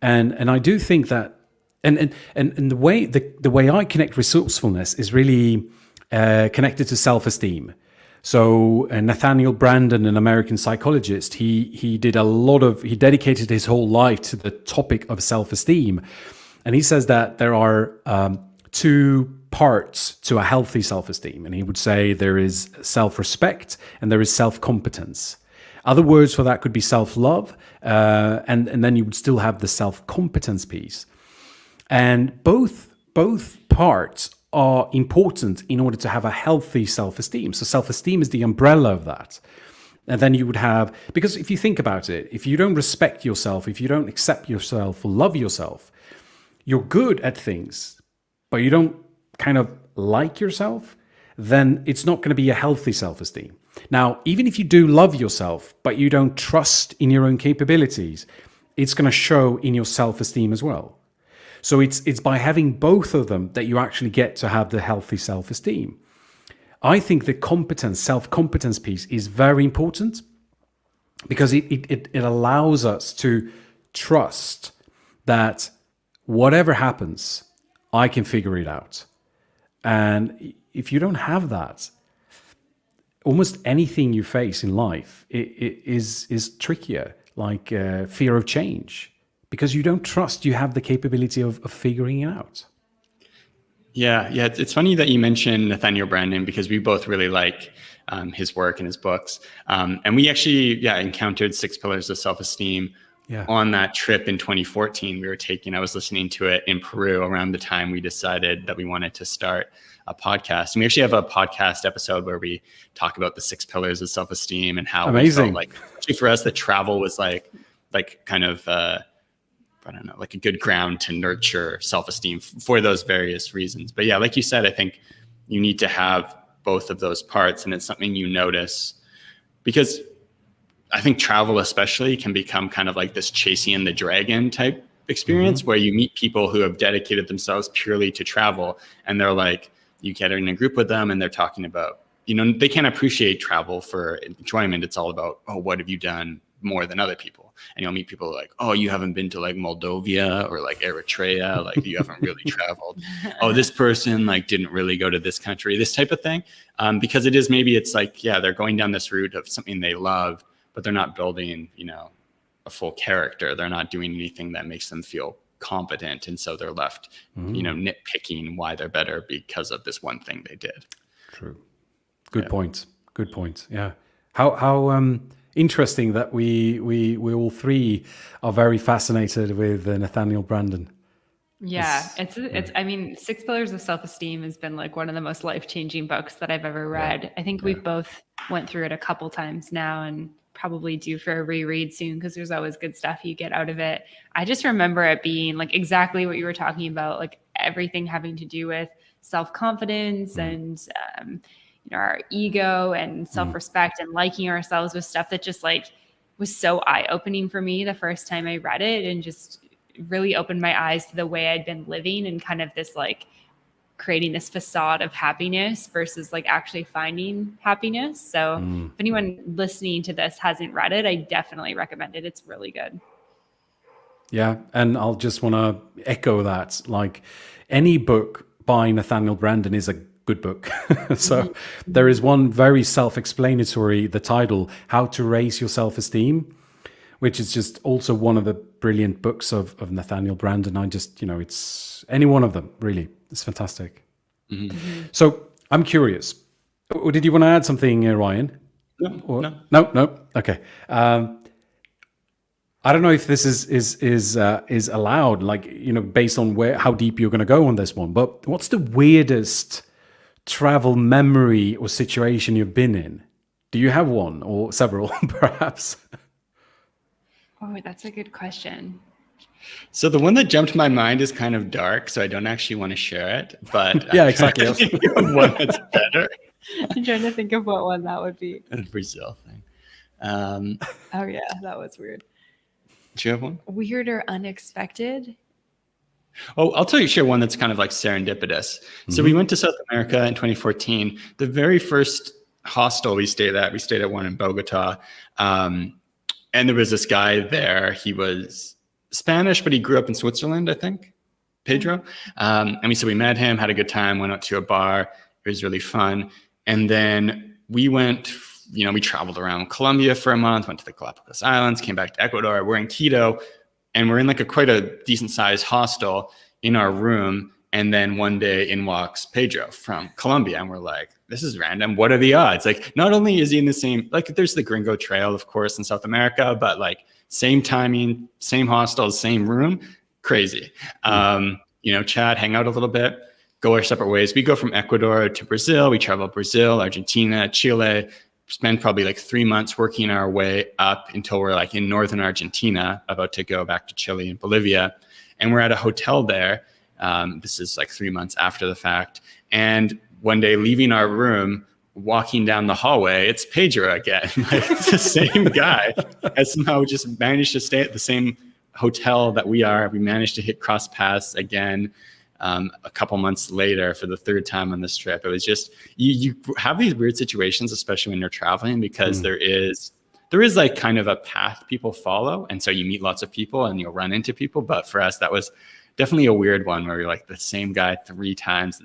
And I do think that, and the way I connect resourcefulness is really connected to self-esteem. So Nathaniel Branden, an American psychologist, he dedicated his whole life to the topic of self-esteem. And he says that there are two parts to a healthy self-esteem. And he would say there is self-respect and there is self-competence. Other words for that could be self-love, and then you would still have the self-competence piece. And both parts are important in order to have a healthy self-esteem. So self-esteem is the umbrella of that. And then you would have, because if you think about it, if you don't respect yourself, if you don't accept yourself or love yourself, you're good at things, but you don't kind of like yourself, then it's not going to be a healthy self-esteem. Now, even if you do love yourself, but you don't trust in your own capabilities, it's going to show in your self-esteem as well. So it's by having both of them that you actually get to have the healthy self-esteem. I think the self-competence piece is very important because it allows us to trust that whatever happens, I can figure it out. And if you don't have that, almost anything you face in life is trickier, like fear of change, because you don't trust you have the capability of figuring it out. Yeah. It's funny that you mentioned Nathaniel Branden because we both really like his work and his books. And we actually, encountered 6 Pillars of Self-Esteem on that trip in 2014 I was listening to it in Peru around the time we decided that we wanted to start a podcast. And we actually have a podcast episode where we talk about the 6 Pillars of Self-Esteem and how we felt like, actually for us, the travel was like kind of, like a good ground to nurture self-esteem for those various reasons. But yeah, like you said, I think you need to have both of those parts, and it's something you notice because I think travel especially can become kind of like this chasing the dragon type experience where you meet people who have dedicated themselves purely to travel, and they're like, you get in a group with them and they're talking about, they can't appreciate travel for enjoyment. It's all about, oh, what have you done more than other people? And you'll meet people like, oh, you haven't been to like Moldova or like Eritrea, like you haven't really traveled. Oh, this person like didn't really go to this country, this type of thing. Because it's like, they're going down this route of something they love, but they're not building, a full character. They're not doing anything that makes them feel competent. And so they're left, nitpicking why they're better because of this one thing they did. True. Good point. Yeah. How interesting that we all three are very fascinated with Nathaniel Branden. Yeah, it's I mean, Six Pillars of Self-Esteem has been like one of the most life-changing books that I've ever read. I think we've both went through it a couple times now and probably due for a reread soon because there's always good stuff you get out of it. I just remember it being like exactly what you were talking about, like everything having to do with self-confidence and our ego and self-respect and liking ourselves with stuff that just like was so eye-opening for me the first time I read it, and just really opened my eyes to the way I'd been living and kind of this like creating this facade of happiness versus like actually finding happiness. So if anyone listening to this hasn't read it, I definitely recommend it. It's really good. Yeah, and I'll just want to echo that. Like any book by Nathaniel Branden is a good book. So there is one very self-explanatory, the title, How to Raise Your Self-Esteem, which is just also one of the brilliant books of Nathaniel Branden. I just, it's any one of them, really. It's fantastic. So I'm curious. Did you want to add something, Ryan? No. Okay. I don't know if this is allowed, like, based on how deep you're going to go on this one, but what's the weirdest travel memory or situation you've been in? Do you have one or several, perhaps? Oh, that's a good question. So the one that jumped to my mind is kind of dark, so I don't actually want to share it. But yeah, exactly. One that's better. I'm trying to think of what one that would be. The Brazil thing. Oh yeah, that was weird. Do you have one? Weird or unexpected? Oh, I'll share one that's kind of like serendipitous. So we went to South America in 2014. The very first hostel we stayed at one in Bogota. And there was this guy there. He was Spanish, but he grew up in Switzerland, I think, Pedro. And we met him, had a good time, went out to a bar. It was really fun. And then we went, we traveled around Colombia for a month, went to the Galapagos Islands, came back to Ecuador. We're in Quito, and we're in like quite a decent sized hostel in our room. And then one day in walks Pedro from Colombia. And we're like, this is random. What are the odds? Like, not only is he in the same, like there's the Gringo Trail, of course, in South America, but like same timing, same hostel, same room, crazy. Chat, hang out a little bit, go our separate ways. We go from Ecuador to Brazil. We travel Brazil, Argentina, Chile, spend probably like 3 months working our way up until we're like in northern Argentina, about to go back to Chile and Bolivia. And we're at a hotel there. This is like 3 months after the fact. And one day leaving our room, walking down the hallway, it's Pedro again. Like it's the same guy has somehow just managed to stay at the same hotel that we are. We managed to hit cross paths again a couple months later for the third time on this trip. It was just, you have these weird situations, especially when you're traveling, because there is like kind of a path people follow. And so you meet lots of people and you'll run into people. But for us, that was definitely a weird one where you're like the same guy 3 times.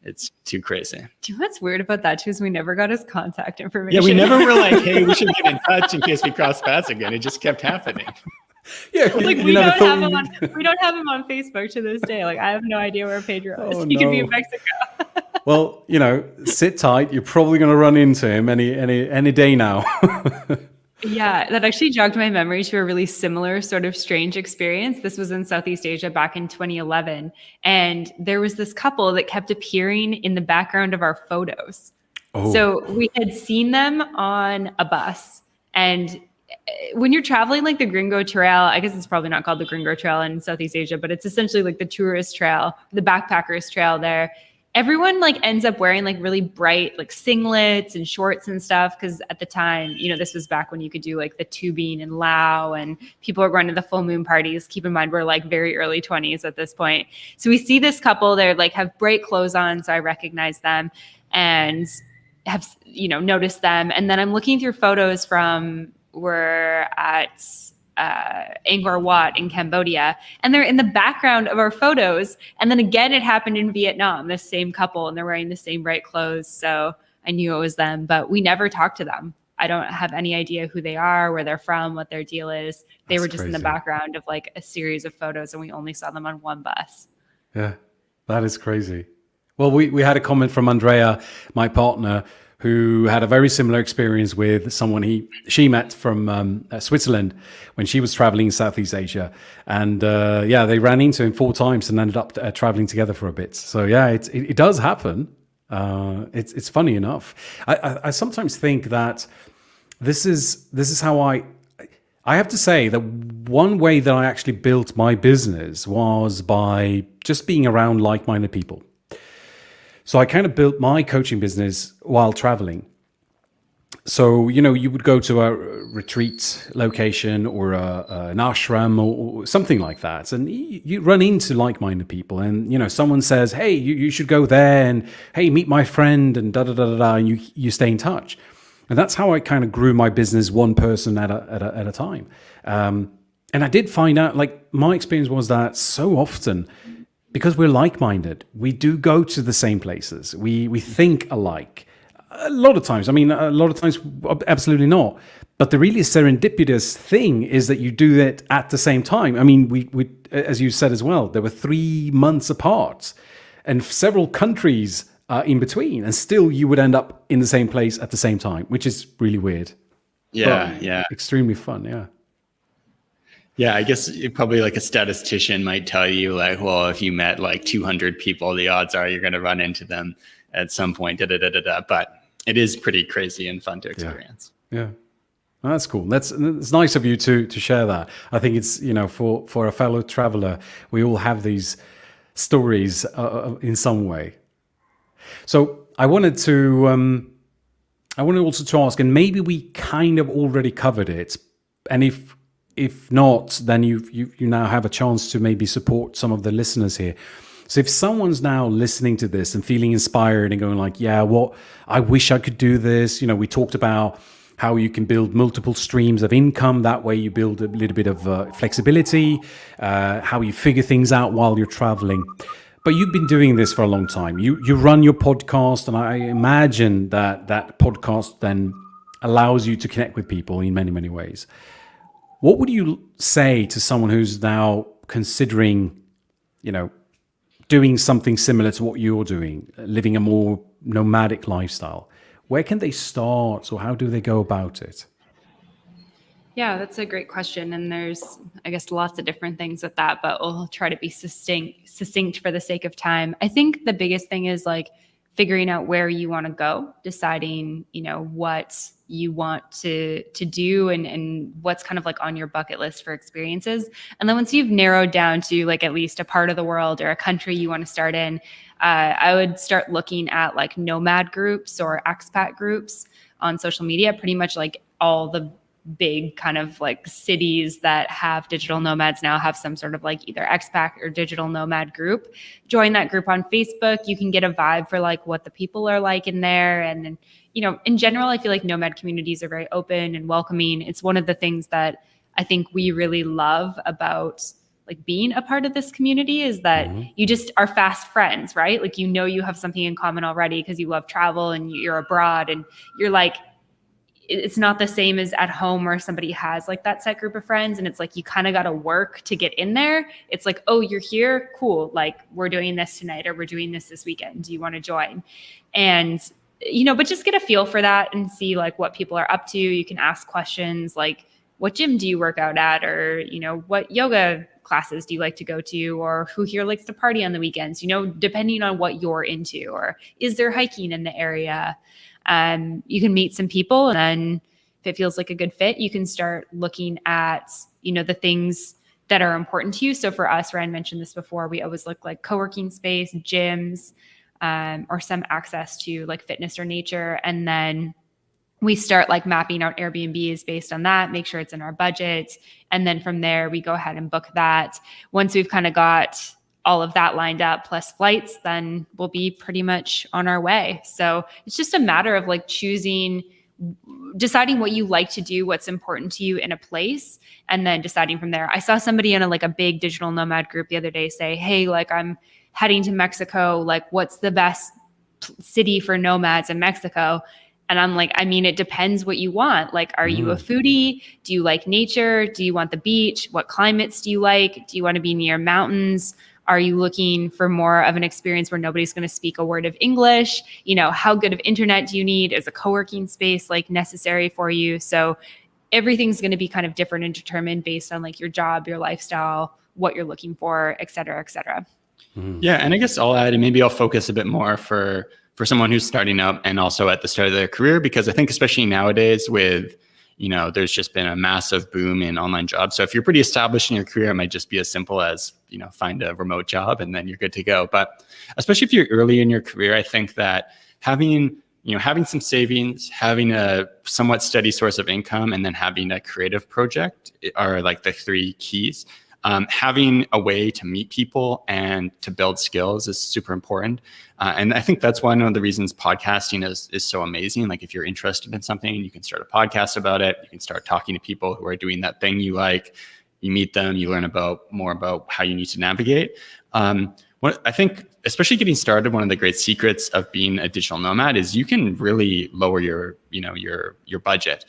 It's too crazy. Do you know what's weird about that too is we never got his contact information. Yeah, we never were like, hey, we should get in touch in case we cross paths again. It just kept happening. Yeah, like we don't have him on Facebook to this day. Like I have no idea where Pedro is. He could be in Mexico. Well, sit tight. You're probably going to run into him any day now. Yeah, that actually jogged my memory to a really similar sort of strange experience. This was in Southeast Asia back in 2011. And there was this couple that kept appearing in the background of our photos. Oh. So we had seen them on a bus. And when you're traveling like the Gringo Trail, I guess it's probably not called the Gringo Trail in Southeast Asia, but it's essentially like the tourist trail, the backpackers trail there. Everyone like ends up wearing like really bright like singlets and shorts and stuff. Cause at the time, this was back when you could do like the tubing and Lao and people are going to the full moon parties. Keep in mind, we're like very early 20s at this point. So we see this couple, they're like have bright clothes on. So I recognize them and have, noticed them. And then I'm looking through photos from we're at Angkor Wat in Cambodia, and they're in the background of our photos. And then again, it happened in Vietnam, the same couple, and they're wearing the same bright clothes. So I knew it was them, but we never talked to them. I don't have any idea who they are, where they're from, what their deal is. They were just crazy. In the background of like a series of photos, and we only saw them on one bus. Yeah, that is crazy. Well, we had a comment from Andrea, my partner, who had a very similar experience with someone she met from Switzerland when she was traveling in Southeast Asia, and they ran into him 4 times and ended up traveling together for a bit. So yeah, it does happen. It's funny enough. I sometimes think that this is how I have to say that one way that I actually built my business was by just being around like-minded people. So I kind of built my coaching business while traveling. So, you would go to a retreat location or an ashram or something like that, and you run into like-minded people, and, someone says, hey, you should go there, and hey, meet my friend, and da-da-da-da-da, and you stay in touch. And that's how I kind of grew my business one person at a time. And I did find out, like, my experience was that so often, because we're like-minded, we do go to the same places. We think alike. A lot of times, absolutely not. But the really serendipitous thing is that you do it at the same time. I mean, we as you said as well, there were 3 months apart and several countries in between, and still you would end up in the same place at the same time, which is really weird. Yeah, but extremely fun. Yeah. Yeah, I guess probably like a statistician might tell you, like, well, if you met like 200 people, the odds are you're going to run into them at some point. But it is pretty crazy and fun to experience. Yeah. Well, that's cool. It's nice of you to share that. I think it's, for a fellow traveler, we all have these stories in some way. So I wanted also to ask, and maybe we kind of already covered it, and if not, then you now have a chance to maybe support some of the listeners here. So if someone's now listening to this and feeling inspired and going like, yeah, I wish I could do this. We talked about how you can build multiple streams of income. That way you build a little bit of flexibility, how you figure things out while you're traveling. But you've been doing this for a long time. You run your podcast, and I imagine that podcast then allows you to connect with people in many, many ways. What would you say to someone who's now considering, doing something similar to what you're doing, living a more nomadic lifestyle? Where can they start, or how do they go about it? Yeah, that's a great question. And there's, I guess, lots of different things with that, but we'll try to be succinct for the sake of time. I think the biggest thing is like figuring out where you want to go, deciding, what you want to do and what's kind of like on your bucket list for experiences. And then once you've narrowed down to like at least a part of the world or a country you want to start in, I would start looking at like nomad groups or expat groups on social media. Pretty much like all the big kind of like cities that have digital nomads now have some sort of like either expat or digital nomad group. Join that group on Facebook. You can get a vibe for like what the people are like in there. And then, in general, I feel like nomad communities are very open and welcoming. It's one of the things that I think we really love about like being a part of this community is that you just are fast friends, right? Like, you have something in common already because you love travel and you're abroad, and you're like, it's not the same as at home where somebody has like that set group of friends and it's like you kind of got to work to get in there. It's like, oh, you're here, cool, like we're doing this tonight or we're doing this weekend, do you want to join? And but just get a feel for that and see like what people are up to. You can ask questions like, what gym do you work out at, or what yoga classes do you like to go to, or who here likes to party on the weekends, depending on what you're into, or is there hiking in the area? You can meet some people, and then if it feels like a good fit, you can start looking at, the things that are important to you. So for us, Ryan mentioned this before, we always look like co-working space, gyms, or some access to like fitness or nature. And then we start like mapping out Airbnbs based on that, make sure it's in our budget. And then from there, we go ahead and book that. Once we've kind of got all of that lined up plus flights, then we'll be pretty much on our way. So it's just a matter of like deciding what you like to do, what's important to you in a place, and then deciding from there. I saw somebody in a big digital nomad group the other day say, hey, like I'm heading to Mexico, like what's the best city for nomads in Mexico? And I'm like, I mean, it depends what you want. Like, are you a foodie? Do you like nature? Do you want the beach? What climates do you like? Do you want to be near mountains? Are you looking for more of an experience where nobody's going to speak a word of English? How good of internet do you need? Is a co-working space like necessary for you? So everything's going to be kind of different and determined based on like your job, your lifestyle, what you're looking for, et cetera, et cetera. Yeah, and I guess I'll add, and maybe I'll focus a bit more for someone who's starting up and also at the start of their career, because I think especially nowadays with, there's just been a massive boom in online jobs. So if you're pretty established in your career, it might just be as simple as, find a remote job and then you're good to go. But especially if you're early in your career, I think that having some savings, having a somewhat steady source of income, and then having a creative project are like the three keys. Having a way to meet people and to build skills is super important. And I think that's one of the reasons podcasting is so amazing. Like if you're interested in something, you can start a podcast about it. You can start talking to people who are doing that thing you like. You meet them, you learn more about how you need to navigate. What I think, especially getting started, one of the great secrets of being a digital nomad is you can really lower your budget.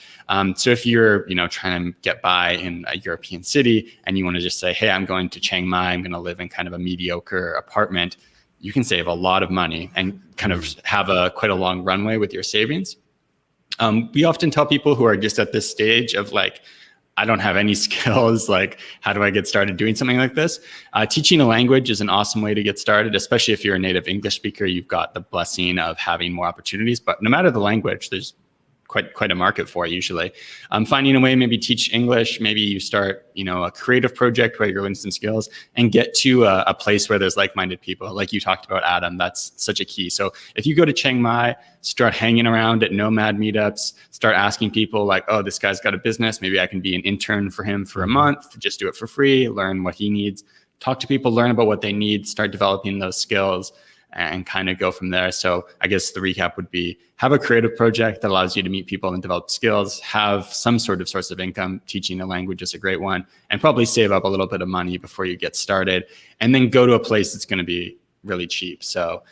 So if you're, trying to get by in a European city and you want to just say, hey, I'm going to Chiang Mai, I'm going to live in kind of a mediocre apartment, you can save a lot of money and kind of have quite a long runway with your savings. We often tell people who are just at this stage of like, I don't have any skills. Like, how do I get started doing something like this? Teaching a language is an awesome way to get started, especially if you're a native English speaker. You've got the blessing of having more opportunities. But no matter the language, there's quite a market for it usually. Finding a way, maybe teach English, maybe you start, a creative project where you're learning some skills and get to a place where there's like-minded people. Like you talked about, Adam, that's such a key. So if you go to Chiang Mai, start hanging around at nomad meetups, start asking people like, oh, this guy's got a business. Maybe I can be an intern for him for a month, just do it for free, learn what he needs, talk to people, learn about what they need, start developing those skills, and kind of go from there. So I guess the recap would be have a creative project that allows you to meet people and develop skills, have some sort of source of income. Teaching a language is a great one, and probably save up a little bit of money before you get started, and then go to a place that's going to be really cheap. So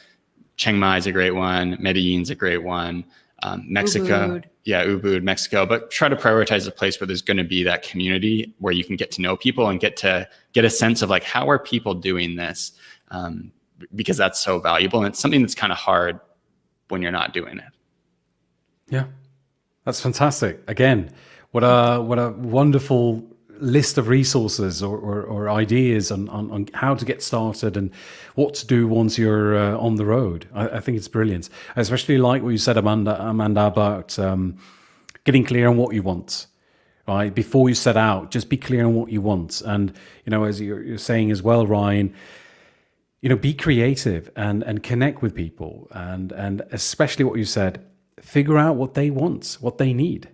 Chiang Mai is a great one. Medellin's a great one. Mexico. Ubud. Yeah, Ubud, Mexico. But try to prioritize a place where there's going to be that community where you can get to know people and get a sense of like, how are people doing this? Because that's so valuable, and it's something that's kind of hard when you're not doing it. Yeah, that's fantastic. Again, what a wonderful list of resources or ideas on how to get started and what to do once you're on the road. I think it's brilliant. I especially like what you said, Amanda, about getting clear on what you want. Right, before you set out, just be clear on what you want. And as you're saying as well, Ryan, be creative and connect with people, and especially what you said, figure out what they want, what they need.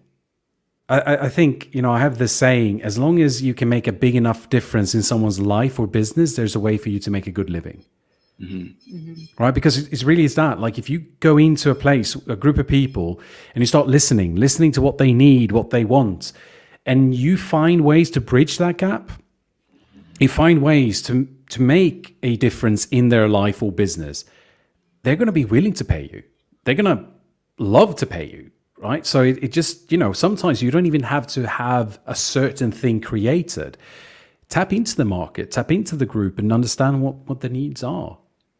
I think, I have this saying, as long as you can make a big enough difference in someone's life or business, there's a way for you to make a good living. Mm-hmm. Mm-hmm. Right? Because it's really is that. Like if you go into a place, a group of people, and you start listening to what they need, what they want, and you find ways to bridge that gap, you find ways to make a difference in their life or business, they're going to be willing to pay you. They're going to love to pay you, right? So it just, sometimes you don't even have to have a certain thing created. Tap into the market, tap into the group, and understand what the needs are.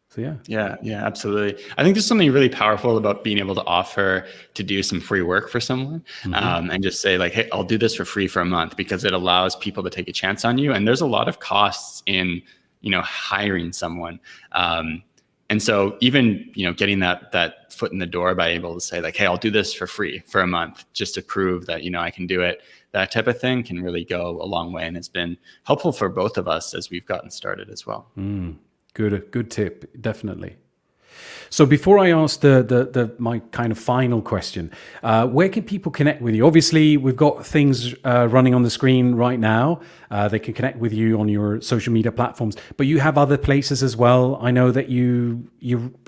So yeah, absolutely. I think there's something really powerful about being able to offer to do some free work for someone, and just say like, hey, I'll do this for free for a month, because it allows people to take a chance on you. And there's a lot of costs in hiring someone. And so even, getting that foot in the door by able to say like, hey, I'll do this for free for a month just to prove that, I can do it. That type of thing can really go a long way. And it's been helpful for both of us as we've gotten started as well. Good tip, definitely. So before I ask my kind of final question, where can people connect with you? Obviously, we've got things running on the screen right now. They can connect with you on your social media platforms, but you have other places as well. I know that you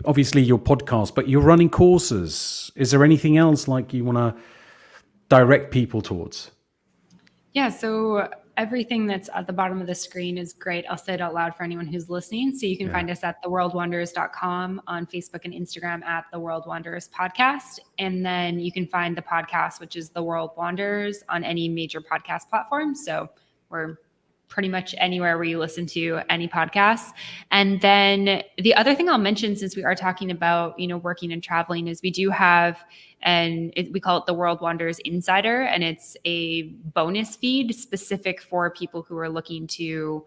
obviously your podcast, but you're running courses. Is there anything else like you want to direct people towards? Yeah, so everything that's at the bottom of the screen is great. I'll say it out loud for anyone who's listening. So you can find us at theworldwanderers.com, on Facebook and Instagram at The World Wanderers Podcast. And then you can find the podcast, which is The World Wanderers, on any major podcast platform. So we're pretty much anywhere where you listen to any podcasts. And then the other thing I'll mention, since we are talking about, working and traveling, is we do have, we call it the World Wanderers Insider, and it's a bonus feed specific for people who are looking to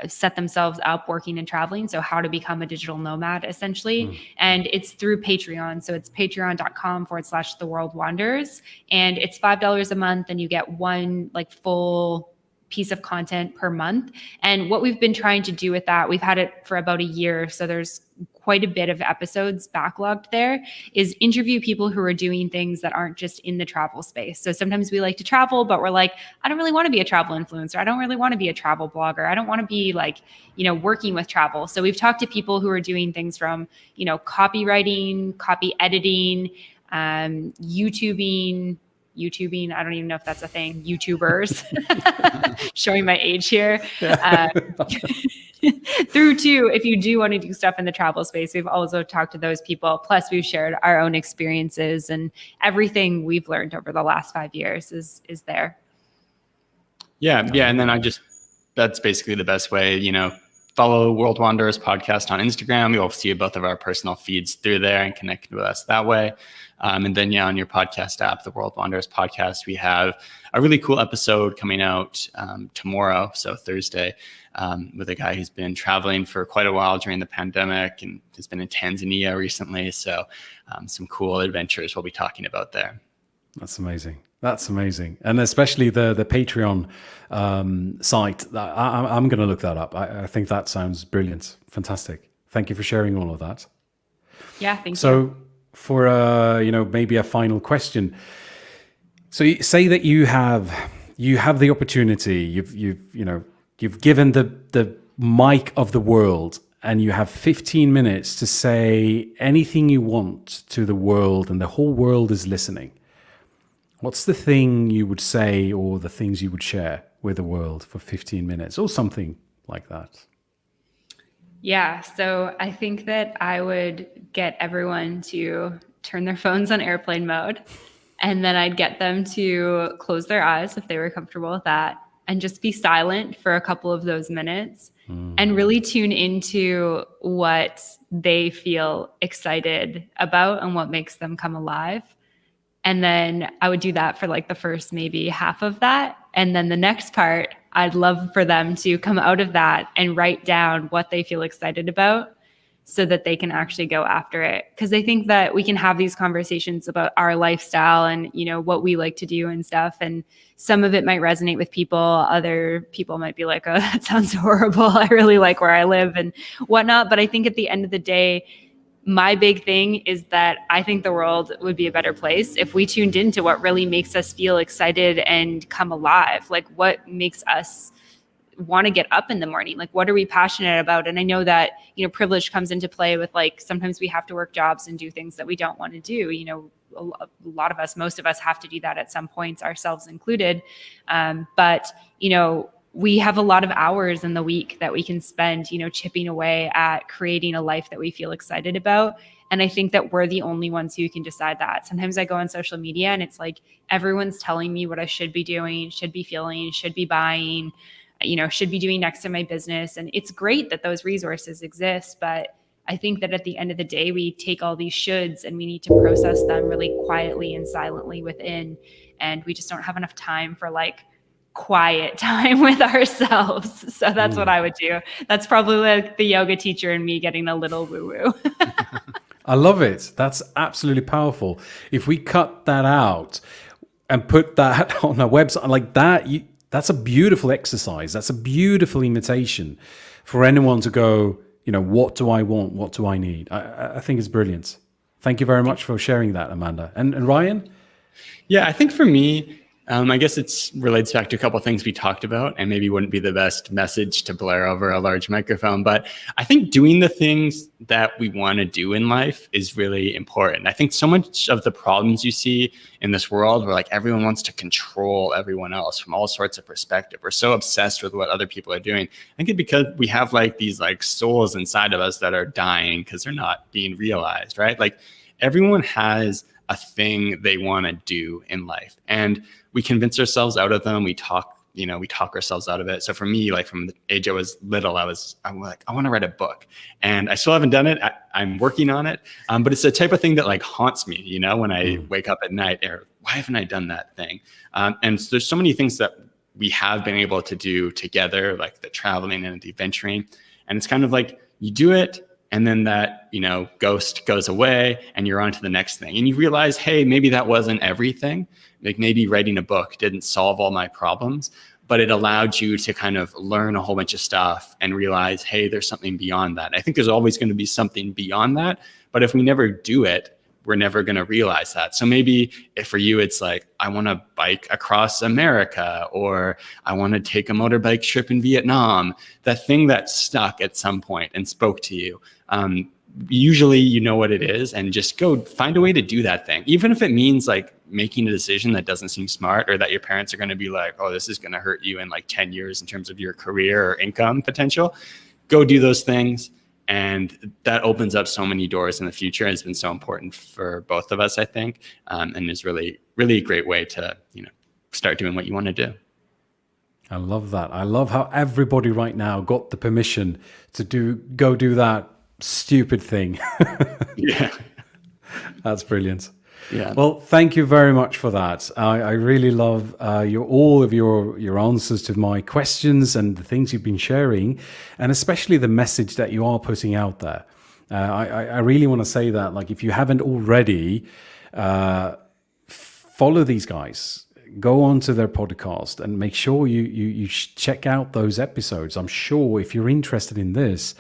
set themselves up working and traveling. So how to become a digital nomad, essentially. And it's through Patreon. So it's patreon.com/the World Wanderers. And it's $5 a month, and you get one full piece of content per month. And what we've been trying to do with that, we've had it for about a year, so there's quite a bit of episodes backlogged there, is interview people who are doing things that aren't just in the travel space. So sometimes we like to travel, but we're like, I don't really want to be a travel influencer. I don't really want to be a travel blogger. I don't want to be working with travel. So we've talked to people who are doing things from, copywriting, copy editing, YouTubing, I don't even know if that's a thing, YouTubers, showing my age here. Through to, if you do want to do stuff in the travel space, we've also talked to those people. Plus we've shared our own experiences, and everything we've learned over the last 5 years is there. Yeah. And then that's basically the best way, follow World Wanderers podcast on Instagram. You'll see both of our personal feeds through there and connect with us that way. And then, on your podcast app, the World Wanderers podcast, we have a really cool episode coming out tomorrow, so Thursday, with a guy who's been traveling for quite a while during the pandemic and has been in Tanzania recently. So some cool adventures we'll be talking about there. That's amazing. That's amazing. And especially the Patreon site. I'm going to look that up. I think that sounds brilliant. Fantastic. Thank you for sharing all of that. Yeah, thank you. So for, maybe a final question. So you say that you have the opportunity, you've given the mic of the world, and you have 15 minutes to say anything you want to the world, and the whole world is listening. What's the thing you would say, or the things you would share with the world for 15 minutes or something like that? Yeah, so I think that I would get everyone to turn their phones on airplane mode, and then I'd get them to close their eyes if they were comfortable with that, and just be silent for a couple of those minutes and really tune into what they feel excited about and what makes them come alive. And then I would do that for the first maybe half of that. And then the next part, I'd love for them to come out of that and write down what they feel excited about so that they can actually go after it. Because I think that we can have these conversations about our lifestyle and, what we like to do and stuff. And some of it might resonate with people. Other people might be like, oh, that sounds horrible. I really like where I live and whatnot. But I think at the end of the day, my big thing is that I think the world would be a better place if we tuned into what really makes us feel excited and come alive. What makes us want to get up in the morning? What are we passionate about? And I know that, privilege comes into play with sometimes we have to work jobs and do things that we don't want to do. A lot of us, most of us have to do that at some points, ourselves included. But we have a lot of hours in the week that we can spend, chipping away at creating a life that we feel excited about. And I think that we're the only ones who can decide that. Sometimes I go on social media and it's everyone's telling me what I should be doing, should be feeling, should be buying, should be doing next to my business. And it's great that those resources exist. But I think that at the end of the day, we take all these shoulds and we need to process them really quietly and silently within. And we just don't have enough time for quiet time with ourselves. So that's what I would do. That's probably the yoga teacher and me getting a little woo-woo. I love it. That's absolutely powerful. If we cut that out and put that on a website like that, that's a beautiful exercise. That's a beautiful invitation for anyone to go, what do I want? What do I need? I think it's brilliant. Thank you very much for sharing that, Amanda. And Ryan? Yeah, I think for me, I guess it relates back to a couple of things we talked about, and maybe wouldn't be the best message to blare over a large microphone. But I think doing the things that we want to do in life is really important. I think so much of the problems you see in this world where everyone wants to control everyone else from all sorts of perspective. We're so obsessed with what other people are doing. I think it's because we have these souls inside of us that are dying because they're not being realized, right? Everyone has a thing they want to do in life, and we convince ourselves out of them. We talk we talk ourselves out of it. So for me, like from the age I was little, I'm like, I want to write a book, and I still haven't done it. I'm working on it. But it's the type of thing that like haunts me, when I wake up at night, or why haven't I done that thing? And so there's so many things that we have been able to do together, like the traveling and the adventuring. And it's kind of like you do it, and then that, ghost goes away and you're on to the next thing. And you realize, hey, maybe that wasn't everything. Like maybe writing a book didn't solve all my problems, but it allowed you to kind of learn a whole bunch of stuff and realize, hey, there's something beyond that. I think there's always going to be something beyond that. But if we never do it, we're never going to realize that. So maybe if for you, it's like, I want to bike across America, or I want to take a motorbike trip in Vietnam, that thing that stuck at some point and spoke to you. Usually you know what it is, and just go find a way to do that thing. Even if it means like making a decision that doesn't seem smart, or that your parents are going to be like, oh, this is going to hurt you in like 10 years in terms of your career or income potential. Go do those things. And that opens up so many doors in the future. It's been so important for both of us, I think, and is really, really a great way to, start doing what you want to do. I love that. I love how everybody right now got the permission to go do that stupid thing. Yeah, that's brilliant. Yeah. Well, thank you very much for that. I really love all of your answers to my questions and the things you've been sharing, and especially the message that you are putting out there. I really want to say that, like, if you haven't already, follow these guys. Go onto their podcast and make sure you check out those episodes. I'm sure if you're interested in this,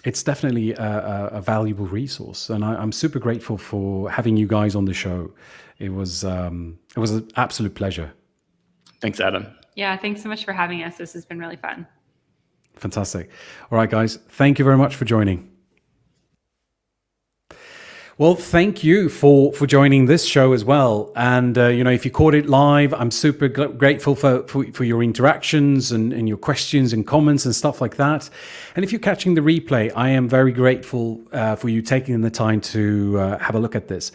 it's definitely a valuable resource, and I'm super grateful for having you guys on the show. It was an absolute pleasure. Thanks, Adam. Yeah, thanks so much for having us. This has been really fun. Fantastic. All right, guys, thank you very much for joining. Well, thank you for joining this show as well. And, if you caught it live, I'm super grateful for your interactions and your questions and comments and stuff like that. And if you're catching the replay, I am very grateful for you taking the time to have a look at this.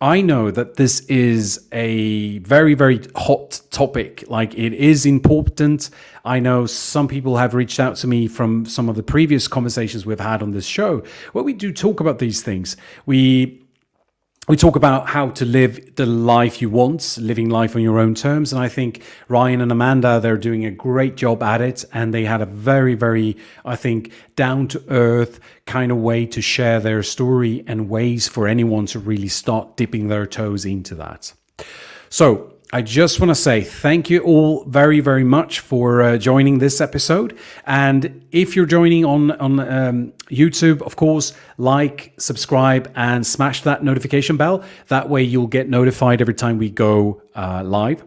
I know that this is a very, very hot topic. Like, it is important. I know some people have reached out to me from some of the previous conversations we've had on this show, where we do talk about these things. We talk about how to live the life you want, living life on your own terms. And I think Ryan and Amanda, they're doing a great job at it. And they had a very, very, I think, down to earth kind of way to share their story, and ways for anyone to really start dipping their toes into that. So I just want to say thank you all very, very much for joining this episode. And if you're joining on YouTube, of course, like, subscribe, and smash that notification bell. That way you'll get notified every time we go live.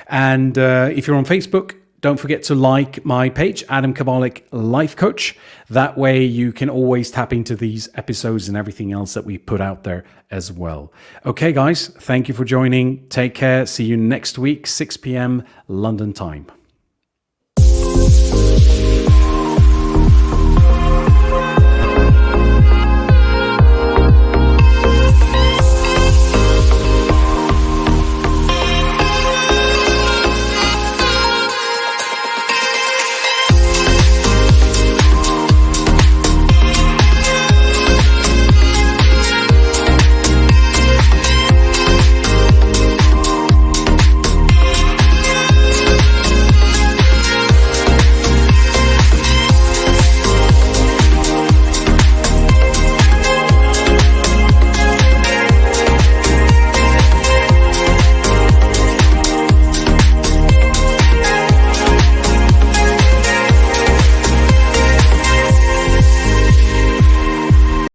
And if you're on Facebook, don't forget to like my page, Adam Kowalik Life Coach. That way you can always tap into these episodes and everything else that we put out there as well. Okay, guys, thank you for joining. Take care. See you next week, 6 p.m. London time.